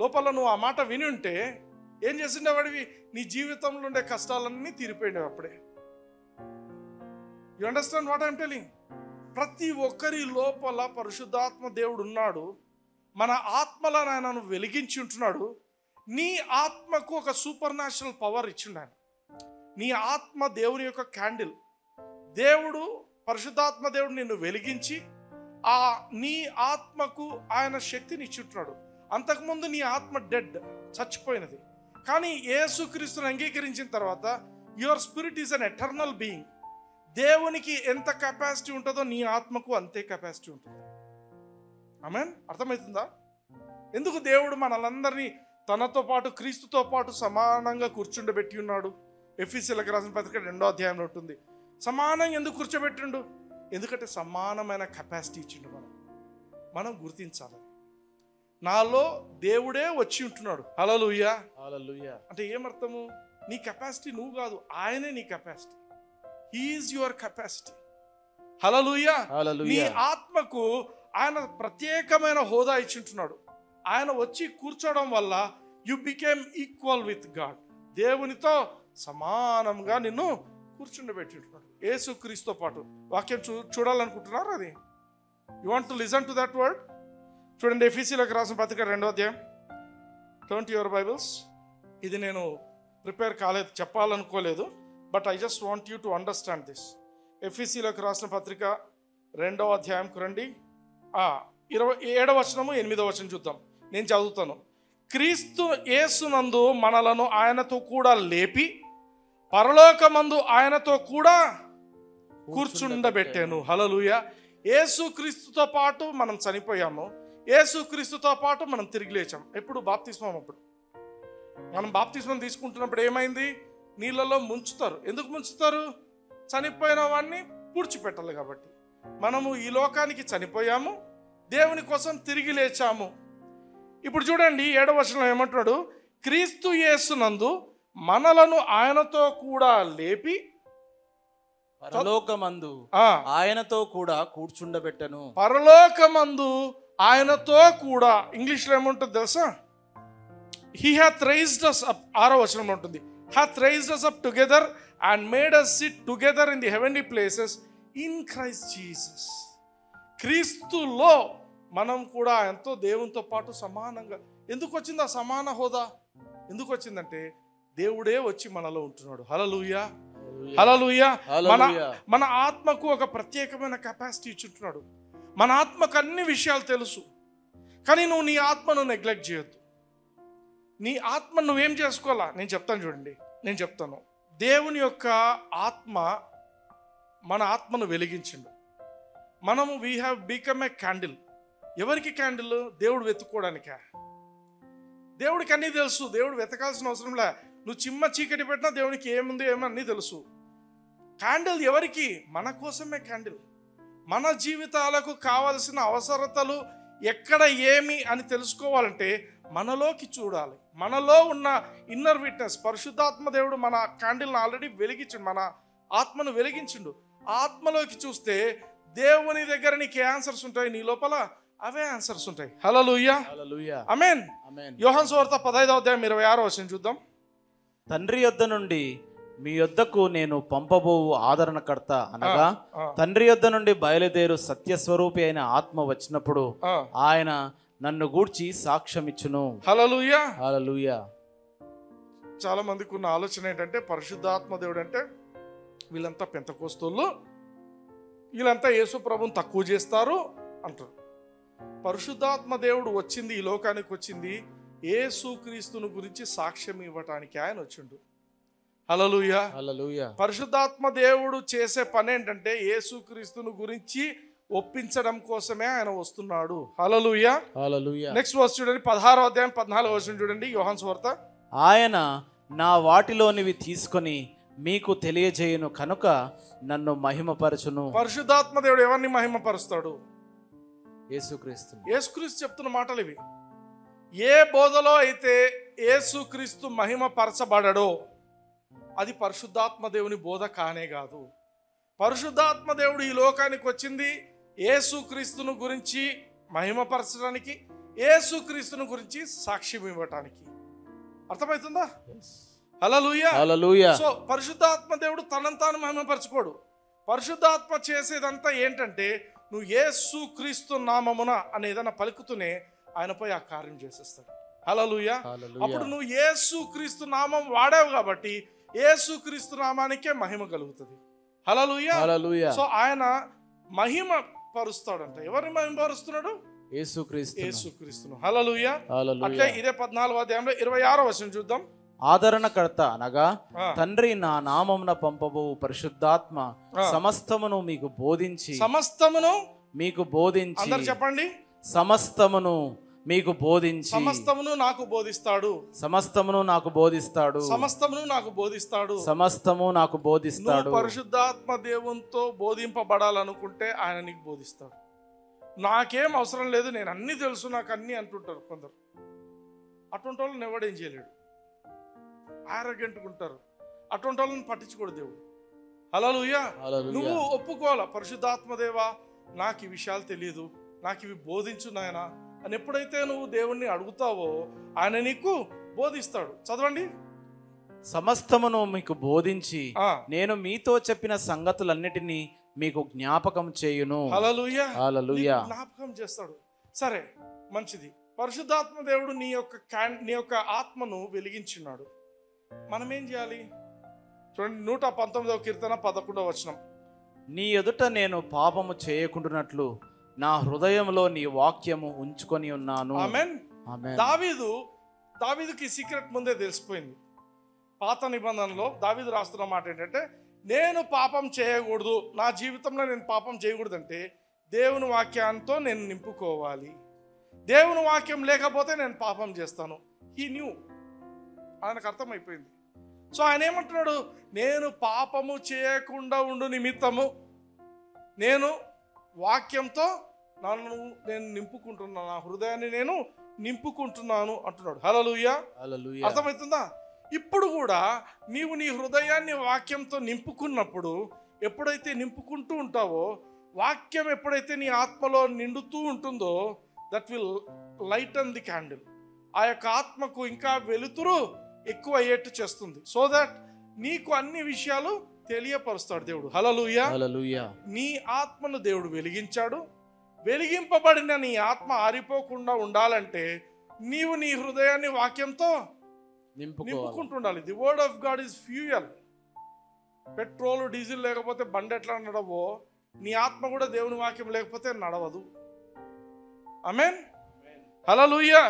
లోపల నువ్వు ఆ మాట విని ఉంటే ఏం చేసిండేవాడివి? నీ జీవితంలో ఉండే కష్టాలన్నీ తీరిపోయినవి అప్పుడే. You understand what I'm telling? ప్రతి ఒక్కరి లోపల పరిశుద్ధాత్మ దేవుడు ఉన్నాడు. మన ఆత్మలను ఆయనను వెలిగించి ఉంటున్నాడు. నీ ఆత్మకు ఒక సూపర్ న్యాచురల్ పవర్ ఇచ్చిండు ఆయన. నీ ఆత్మ దేవుని యొక్క క్యాండిల్. దేవుడు, పరిశుద్ధాత్మ దేవుడు నిన్ను వెలిగించి నీ ఆత్మకు ఆయన శక్తిని ఇచ్చుంటున్నాడు. అంతకుముందు నీ ఆత్మ డెడ్, చచ్చిపోయినది. కానీ యేసుక్రీస్తుని అంగీకరించిన తర్వాత your spirit is an eternal being. దేవునికి ఎంత కెపాసిటీ ఉంటుందో నీ ఆత్మకు అంతే కెపాసిటీ ఉంటుంది. ఆమేన్. అర్థమవుతుందా? ఎందుకు దేవుడు మనలందరినీ తనతో పాటు, క్రీస్తుతో పాటు సమానంగా కూర్చుండబెట్టి ఉన్నాడు? ఎఫెసీయులకు రాసిన పత్రిక 2వ అధ్యాయంలో ఉంటుంది. సమానంగా ఎందుకు కూర్చోబెట్టిండు? ఎందుకంటే సమానమైన కెపాసిటీ ఇచ్చిండు. మనం గుర్తించాలి. నాలో దేవుడే వచ్చి ఉంటున్నాడు. హల్లెలూయా. హల్లెలూయా. అంటే ఏమర్థము? నీ కెపాసిటీ నువ్వు కాదు, ఆయనే నీ capacity. He is your capacity. హల్లెలూయా. నీ ఆత్మకు ఆయన ప్రత్యేకమైన హోదా ఇచ్చింటున్నాడు. ఆయన వచ్చి కూర్చోవడం వల్ల you became equal with God. దేవునితో సమానంగా నిన్ను కూర్చుండబెట్టింటున్నాడు యేసుక్రీస్తుతో పాటు. వాక్యం చూడాలనుకుంటున్నారు? అది you want to listen to that word? చూడండి, ఎఫెసీయులకు రాసిన పత్రిక 2వ అధ్యాయం. Turn to your Bibles. ఇది నేను ప్రిపేర్ కాలేదు, చెప్పాలనుకోలేదు, but I just want you to understand this. ఎఫెసీయులకు రాసిన పత్రిక 2వ అధ్యాయంకు రండి. 27వ వచనము 8వ వచనం చూద్దాం. నేను చదువుతాను. క్రీస్తు యేసునందు మనలను ఆయనతో కూడా లేపి పరలోకమందు ఆయనతో కూడా కూర్చుండబెట్టాను. హల్లెలూయా. యేసుక్రీస్తుతో పాటు మనం చనిపోయాము, యేసుక్రీస్తుతో పాటు మనం తిరిగి లేచాం. ఎప్పుడు? బాప్తిస్మం అప్పుడు. మనం బాప్తిస్మం తీసుకుంటున్నప్పుడు ఏమైంది? నీళ్ళలో ముంచుతారు. ఎందుకు ముంచుతారు? చనిపోయిన వాడిని పూడ్చిపెట్టాలి కాబట్టి. మనము ఈ లోకానికి చనిపోయాము, దేవుని కోసం తిరిగి లేచాము. ఇప్పుడు చూడండి 7వ వచనంలో ఏమంటున్నాడు? క్రీస్తు యేసునందు మనలను ఆయనతో కూడా లేపి పరలోకమందు ఆయనతో కూడా కూర్చుండబెట్టను. పరలోకమందు ఆయనతో కూడా. ఇంగ్లీష్లో ఏముంటుంది తెలుసా? He hath raised us up. 6వ వచనంలో ఉంటుంది. hath raised us up together and made us sit together in the heavenly places in Christ Jesus. క్రీస్తులో మనం కూడా ఎంతో దేవునితో పాటు సమానంగా. ఎందుకు వచ్చింది ఆ సమాన హోదా? ఎందుకు వచ్చిందంటే దేవుడే వచ్చి మనలో ఉంటున్నాడు. హల్లెలూయా. హల్లెలూయా. మన ఆత్మకు ఒక ప్రత్యేకమైన కెపాసిటీ ఇచ్చుంటున్నాడు. మన ఆత్మకు అన్ని విషయాలు తెలుసు. కానీ నువ్వు నీ ఆత్మను నెగ్లెక్ట్ చేయొద్దు. నీ ఆత్మ నువ్వేం చేసుకోవాలా నేను చెప్తాను చూడండి. నేను చెప్తాను, దేవుని యొక్క ఆత్మ మన ఆత్మను వెలిగించిండు. మనము we have become a candle. ఎవరికి క్యాండిల్? దేవుడు వెతుక్కోవడానికా? దేవుడికి అన్నీ తెలుసు. దేవుడు వెతకాల్సిన అవసరంలే. నువ్వు చిమ్మ చీకటి పెట్టినా దేవునికి ఏముంది ఏమో అన్నీ తెలుసు. క్యాండిల్ ఎవరికి? మన కోసమే క్యాండిల్. మన జీవితాలకు కావలసిన అవసరతలు ఎక్కడ ఏమి అని తెలుసుకోవాలంటే మనలోకి చూడాలి. మనలో ఉన్న ఇన్నర్ విట్నెస్, పరిశుద్ధాత్మ దేవుడు మన క్యాండిల్ని ఆల్రెడీ వెలిగించిండు, మన ఆత్మను వెలిగించిండు. ఆత్మలోకి చూస్తే దేవుని దగ్గర నీకు ఏ ఆన్సర్స్ ఉంటాయి, నీ లోపల అవే ఆన్సర్స్ ఉంటాయి. హల్లెలూయా, ఆమేన్. యోహాను సువార్త 15వ అధ్యాయం 26వ వచనం చూద్దాం. తండ్రి యొద్ద నుండి మీ యొద్దకు నేను పంపబోవు ఆదరణకర్త అనగా తండ్రి యొద్ద నుండి బయలుదేరు సత్యస్వరూపి అయిన ఆత్మ వచ్చినప్పుడు ఆయన నన్ను గూర్చి సాక్ష్యమిచ్చును. హల్లెలూయా, హల్లెలూయా. చాలా మందికి ఉన్న ఆలోచన ఏంటంటే పరిశుద్ధాత్మ దేవుడు అంటే వీళ్ళంతా పెంతకోస్తోళ్ళు, వీళ్ళంతా యేసు ప్రభువుని తక్కువ చేస్తారు అంటారు. పరిశుద్ధాత్మ దేవుడు వచ్చింది, ఈ లోకానికి వచ్చింది యేసుక్రీస్తును గురించి సాక్ష్యం ఇవ్వటానికి ఆయన వచ్చిండు. హల్లెలూయా, హల్లెలూయా. పరిశుద్ధాత్మ దేవుడు చేసే పని ఏంటంటే యేసుక్రీస్తును గురించి ఒప్పించడం కోసమే ఆయన వస్తున్నాడు. హల్లెలూయా, హల్లెలూయా. నెక్స్ట్ వర్స్ చూడండి, 16వ అధ్యాయం 14వ వచనం చూడండి, యోహాను సువార్త. ఆయన నా వాటిలోనివి తీసుకొని మీకు తెలియజేయును కనుక నన్ను మహిమపరచును. పరిశుద్ధాత్మ దేవుడు ఎవరిని మహిమపరుస్తాడు? యేసుక్రీస్తు. యేసుక్రీస్తు చెప్తున్న మాటలు ఇవి. ఏ బోధలో అయితే యేసుక్రీస్తు మహిమపరచబడడో అది పరిశుద్ధాత్మ దేవుని బోధ కానే కాదు. పరిశుద్ధాత్మ దేవుడు ఈ లోకానికి వచ్చింది యేసుక్రీస్తును గురించి మహిమపరచడానికి, యేసుక్రీస్తును గురించి సాక్ష్యం ఇవ్వటానికి. అర్థమవుతుందా? హల్లెలూయా, హల్లెలూయా. సో పరిశుద్ధాత్మ దేవుడు తనను తాను మహిమపరచుకోడు. పరిశుద్ధాత్మ చేసేదంతా ఏంటంటే నువ్వు యేసుక్రీస్తు నామమున అనేదన్నా పలుకుతూనే ఆయనపై ఆ కార్యం చేసేస్తాడు. హల్లెలూయా. అప్పుడు నువ్వు యేసుక్రీస్తు నామం వాడావు కాబట్టి యేసుక్రీస్తు నామానికే మహిమ కలుగుతుంది. హల్లెలూయా, హల్లెలూయా. సో ఆయన మహిమ పరుస్తాడంట. ఎవరిని మహిమపరుస్తున్నాడు? యేసుక్రీస్తును. హల్లెలూయా, హల్లెలూయా. అట్లే ఇదే 14వ అధ్యాయంలో 26వ వచనం చూద్దాం. ఆదరణకర్త అనగా తండ్రి నా నామమున పంపబో పరిశుద్ధాత్మ సమస్తమును మీకు బోధించి, సమస్తమును మీకు బోధించి, అందరూ చెప్పండి, సమస్తమును మీకు బోధించి, సమస్తమును నాకు బోధిస్తాడు, సమస్తమును నాకు బోధిస్తాడు, సమస్తమును నాకు బోధిస్తాడు, సమస్తము నాకు బోధిస్తాడు. నువ్వు పరిశుద్ధాత్మ దేవునితో బోధింపబడాలనుకుంటే ఆయన నీకు బోధిస్తాడు. నాకేం అవసరం లేదు, నేను అన్ని తెలుసు, నాకు అన్ని అంటుంటారు కొందరు. అటువంటి వాళ్ళని ఎవడేం చేయలేడు, ఆరోగ్యంగా ఉంటారు. అటువంటి వాళ్ళని పట్టించుకోడు దేవుడు. హల్లెలూయా. నువ్వు ఒప్పుకోవాలా, పరిశుద్ధాత్మ దేవా నాకు ఈ విషయాలు తెలియదు, నాకు ఇవి బోధించు నాయనా అని ఎప్పుడైతే నువ్వు దేవుణ్ణి అడుగుతావో ఆయన నీకు బోధిస్తాడు. చదవండి. సమస్తమును మీకు బోధించి నేను మీతో చెప్పిన సంగతులన్నిటినీ మీకు జ్ఞాపకం చేయును. హల్లెలూయా, హల్లెలూయా. జ్ఞాపకం చేస్తాడు. సరే, మంచిది. పరిశుద్ధాత్మ దేవుడు నీ యొక్క ఆత్మను వెలిగించున్నాడు. మనం ఏం చేయాలి? చూడండి, 119వ కీర్తన 11వ వచనం. నీ ఎదుట నేను పాపము చేయకుండానట్లు నా హృదయంలో నీ వాక్యము ఉంచుకొని ఉన్నాను. ఆమేన్. దావీదుకి సీక్రెట్ ముందే తెలిసిపోయింది. పాత నిబంధనలో దావీదు రాస్తున్న మాట ఏంటంటే, నేను పాపం చేయకూడదు, నా జీవితంలో నేను పాపం చేయకూడదంటే దేవుని వాక్యంతో నేను నింపుకోవాలి. దేవుని వాక్యం లేకపోతే నేను పాపం చేస్తాను. హీ న్యూ, ఆయనకు అర్థమైపోయింది. సో ఆయన ఏమంటున్నాడు? నేను పాపము చేయకుండా ఉండు నిమిత్తము నేను వాక్యంతో నేను నింపుకుంటున్నాను, నా హృదయాన్ని నేను నింపుకుంటున్నాను అంటున్నాడు. హల్లెలూయా, హల్లెలూయా. అర్థమవుతుందా? ఇప్పుడు కూడా నీవు నీ హృదయాన్ని వాక్యంతో నింపుకున్నప్పుడు, ఎప్పుడైతే నింపుకుంటూ ఉంటావో, వాక్యం ఎప్పుడైతే నీ ఆత్మలో నిండుతూ ఉంటుందో, that will lighten the candle. ఆ యొక్క ఆత్మకు ఇంకా వెలుతురు ఎక్కువ అయ్యేట్టు చేస్తుంది. సో దట్ నీకు అన్ని విషయాలు తెలియపరుస్తాడు దేవుడు. హల్లెలూయా, హల్లెలూయా. నీ ఆత్మను దేవుడు వెలిగించాడు. వెలిగింపబడిన నీ ఆత్మ ఆరిపోకుండా ఉండాలంటే నీవు నీ హృదయాన్ని వాక్యంతో నింపుకుంటుండాలి. The word of God is fuel. Petrol diesel లేకపోతే బండి ఎట్లా నడవో, నీ ఆత్మ కూడా దేవుని వాక్యం లేకపోతే నడవదు. ఆమేన్. హల్లెలూయా.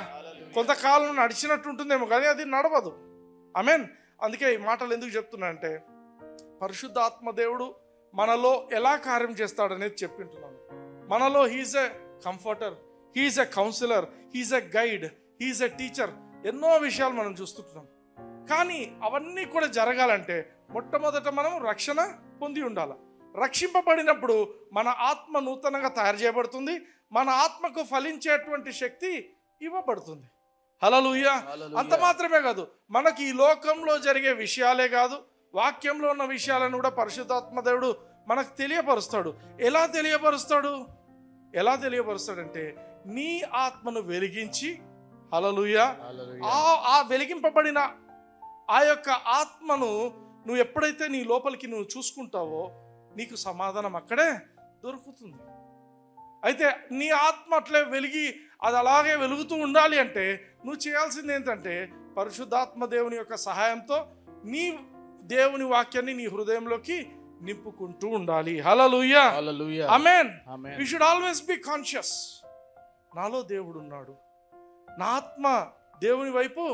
కొంతకాలం నడిచినట్టు ఉంటుందేమో కానీ అది నడవదు. ఆమేన్. అందుకే ఈ మాటలు ఎందుకు చెప్తున్నా అంటే పరిశుద్ధాత్మ దేవుడు మనలో ఎలా కార్యం చేస్తాడనేది చెప్పింటున్నాను. మనలో he is a comforter, he is a counsellor, he is a guide, he is a teacher. ఎన్నో విషయాలు మనం చూస్తుంటున్నాం. కానీ అవన్నీ కూడా జరగాలంటే మొట్టమొదట మనం రక్షణ పొంది ఉండాలి. రక్షింపబడినప్పుడు మన ఆత్మ నూతనంగా తయారు చేయబడుతుంది. మన ఆత్మకు ఫలించేటువంటి శక్తి ఇవ్వబడుతుంది. హల్లెలూయా. అంత మాత్రమే కాదు, మనకి ఈ లోకంలో జరిగే విషయాలే కాదు, వాక్యంలో ఉన్న విషయాలను కూడా పరిశుద్ధాత్మ దేవుడు మనకు తెలియపరుస్తాడు. ఎలా తెలియపరుస్తాడంటే నీ ఆత్మను వెలిగించి, హల్లెలూయా, ఆ వెలిగింపబడిన ఆ యొక్క ఆత్మను నువ్వు ఎప్పుడైతే నీ లోపలికి నువ్వు చూసుకుంటావో నీకు సమాధానం అక్కడే దొరుకుతుంది. అయితే నీ ఆత్మ అట్లే వెలిగి అది అలాగే వెలుగుతూ ఉండాలి అంటే నువ్వు చేయాల్సింది ఏంటంటే పరిశుద్ధాత్మ దేవుని యొక్క సహాయంతో నీ దేవుని వాక్యాన్ని నీ హృదయంలోకి నింపుకుంటూ ఉండాలి. హల్లెలూయా. ఆమేన్. We should always be conscious. నాలో దేవుడు ఉన్నాడు, నా ఆత్మ దేవుని వైపు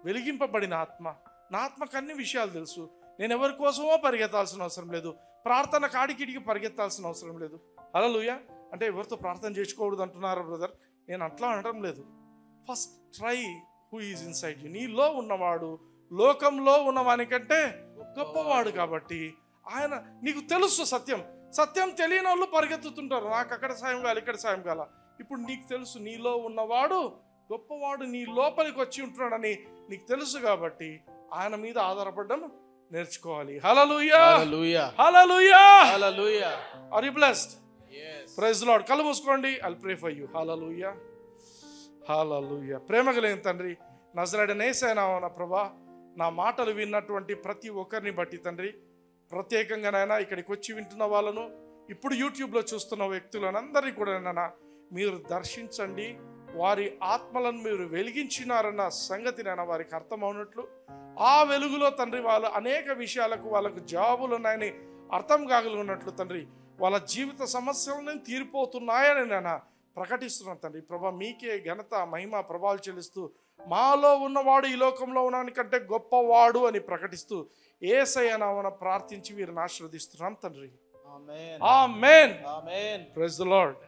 వెలిగింపబడిన ఆత్మ, నా ఆత్మకు అన్ని విషయాలు తెలుసు. నేను ఎవరి కోసమో పరిగెత్తాల్సిన అవసరం లేదు, ప్రార్థన కాడికిడికి పరిగెత్తాల్సిన అవసరం లేదు. హల్లెలూయా. అంటే ఎవరితో ప్రార్థన చేసుకోకూడదు అంటున్నారా బ్రదర్? నేను అట్లా అనడం లేదు. First try who is inside you. నీలో ఉన్నవాడు లోకంలో ఉన్నవానికంటే గొప్పవాడు. కాబట్టి ఆయన నీకు తెలుసు సత్యం తెలియని వాళ్ళు పరిగెత్తుతుంటారు, నాకు అక్కడ సాయం కావాలి, ఇక్కడ సాయం కాల. ఇప్పుడు నీకు తెలుసు నీలో ఉన్నవాడు గొప్పవాడు, నీ లోపలికి వచ్చి ఉంటున్నాడని నీకు తెలుసు. కాబట్టి ఆయన మీద ఆధారపడడం నేర్చుకోవాలి. హల్లెలూయా. హల్లెలూయా. హల్లెలూయా. Are you blessed? Praise the Lord. కళ్ళు మూసుకోండి. I'll pray for you. హల్లెలూయా. హల్లెలూయా. ప్రేమ కలిగిన తండ్రి, నజరేయుడైన యేసయ్య నామమున ప్రభా, నా మాటలు విన్నటువంటి ప్రతి ఒక్కరిని బట్టి తండ్రి, ప్రత్యేకంగా నాయన ఇక్కడికి వచ్చి వింటున్న వాళ్ళను, ఇప్పుడు యూట్యూబ్లో చూస్తున్న వ్యక్తులను అందరినీ కూడా నాయన మీరు దర్శించండి. వారి ఆత్మలను మీరు వెలిగించినారన్న సంగతి నాయన వారికి అర్థమవునట్లు, ఆ వెలుగులో తండ్రి వాళ్ళు అనేక విషయాలకు వాళ్ళకు జవాబులు ఉన్నాయని అర్థం కాగలిగినట్లు తండ్రి, వాళ్ళ జీవిత సమస్యలను తీరిపోతున్నాయని నేను ప్రకటిస్తున్నాను తండ్రి. ప్రభా, మీకే ఘనత మహిమ ప్రభావాలు చెల్లిస్తూ, మాలో ఉన్నవాడు ఈ లోకంలో ఉన్నవానికంటే గొప్పవాడు అని ప్రకటిస్తూ యేసయ్య నామమున ప్రార్థించి వీరిని ఆశీర్వదిస్తున్నాం తండ్రి. ఆమేన్. ఆమేన్. Praise the lord.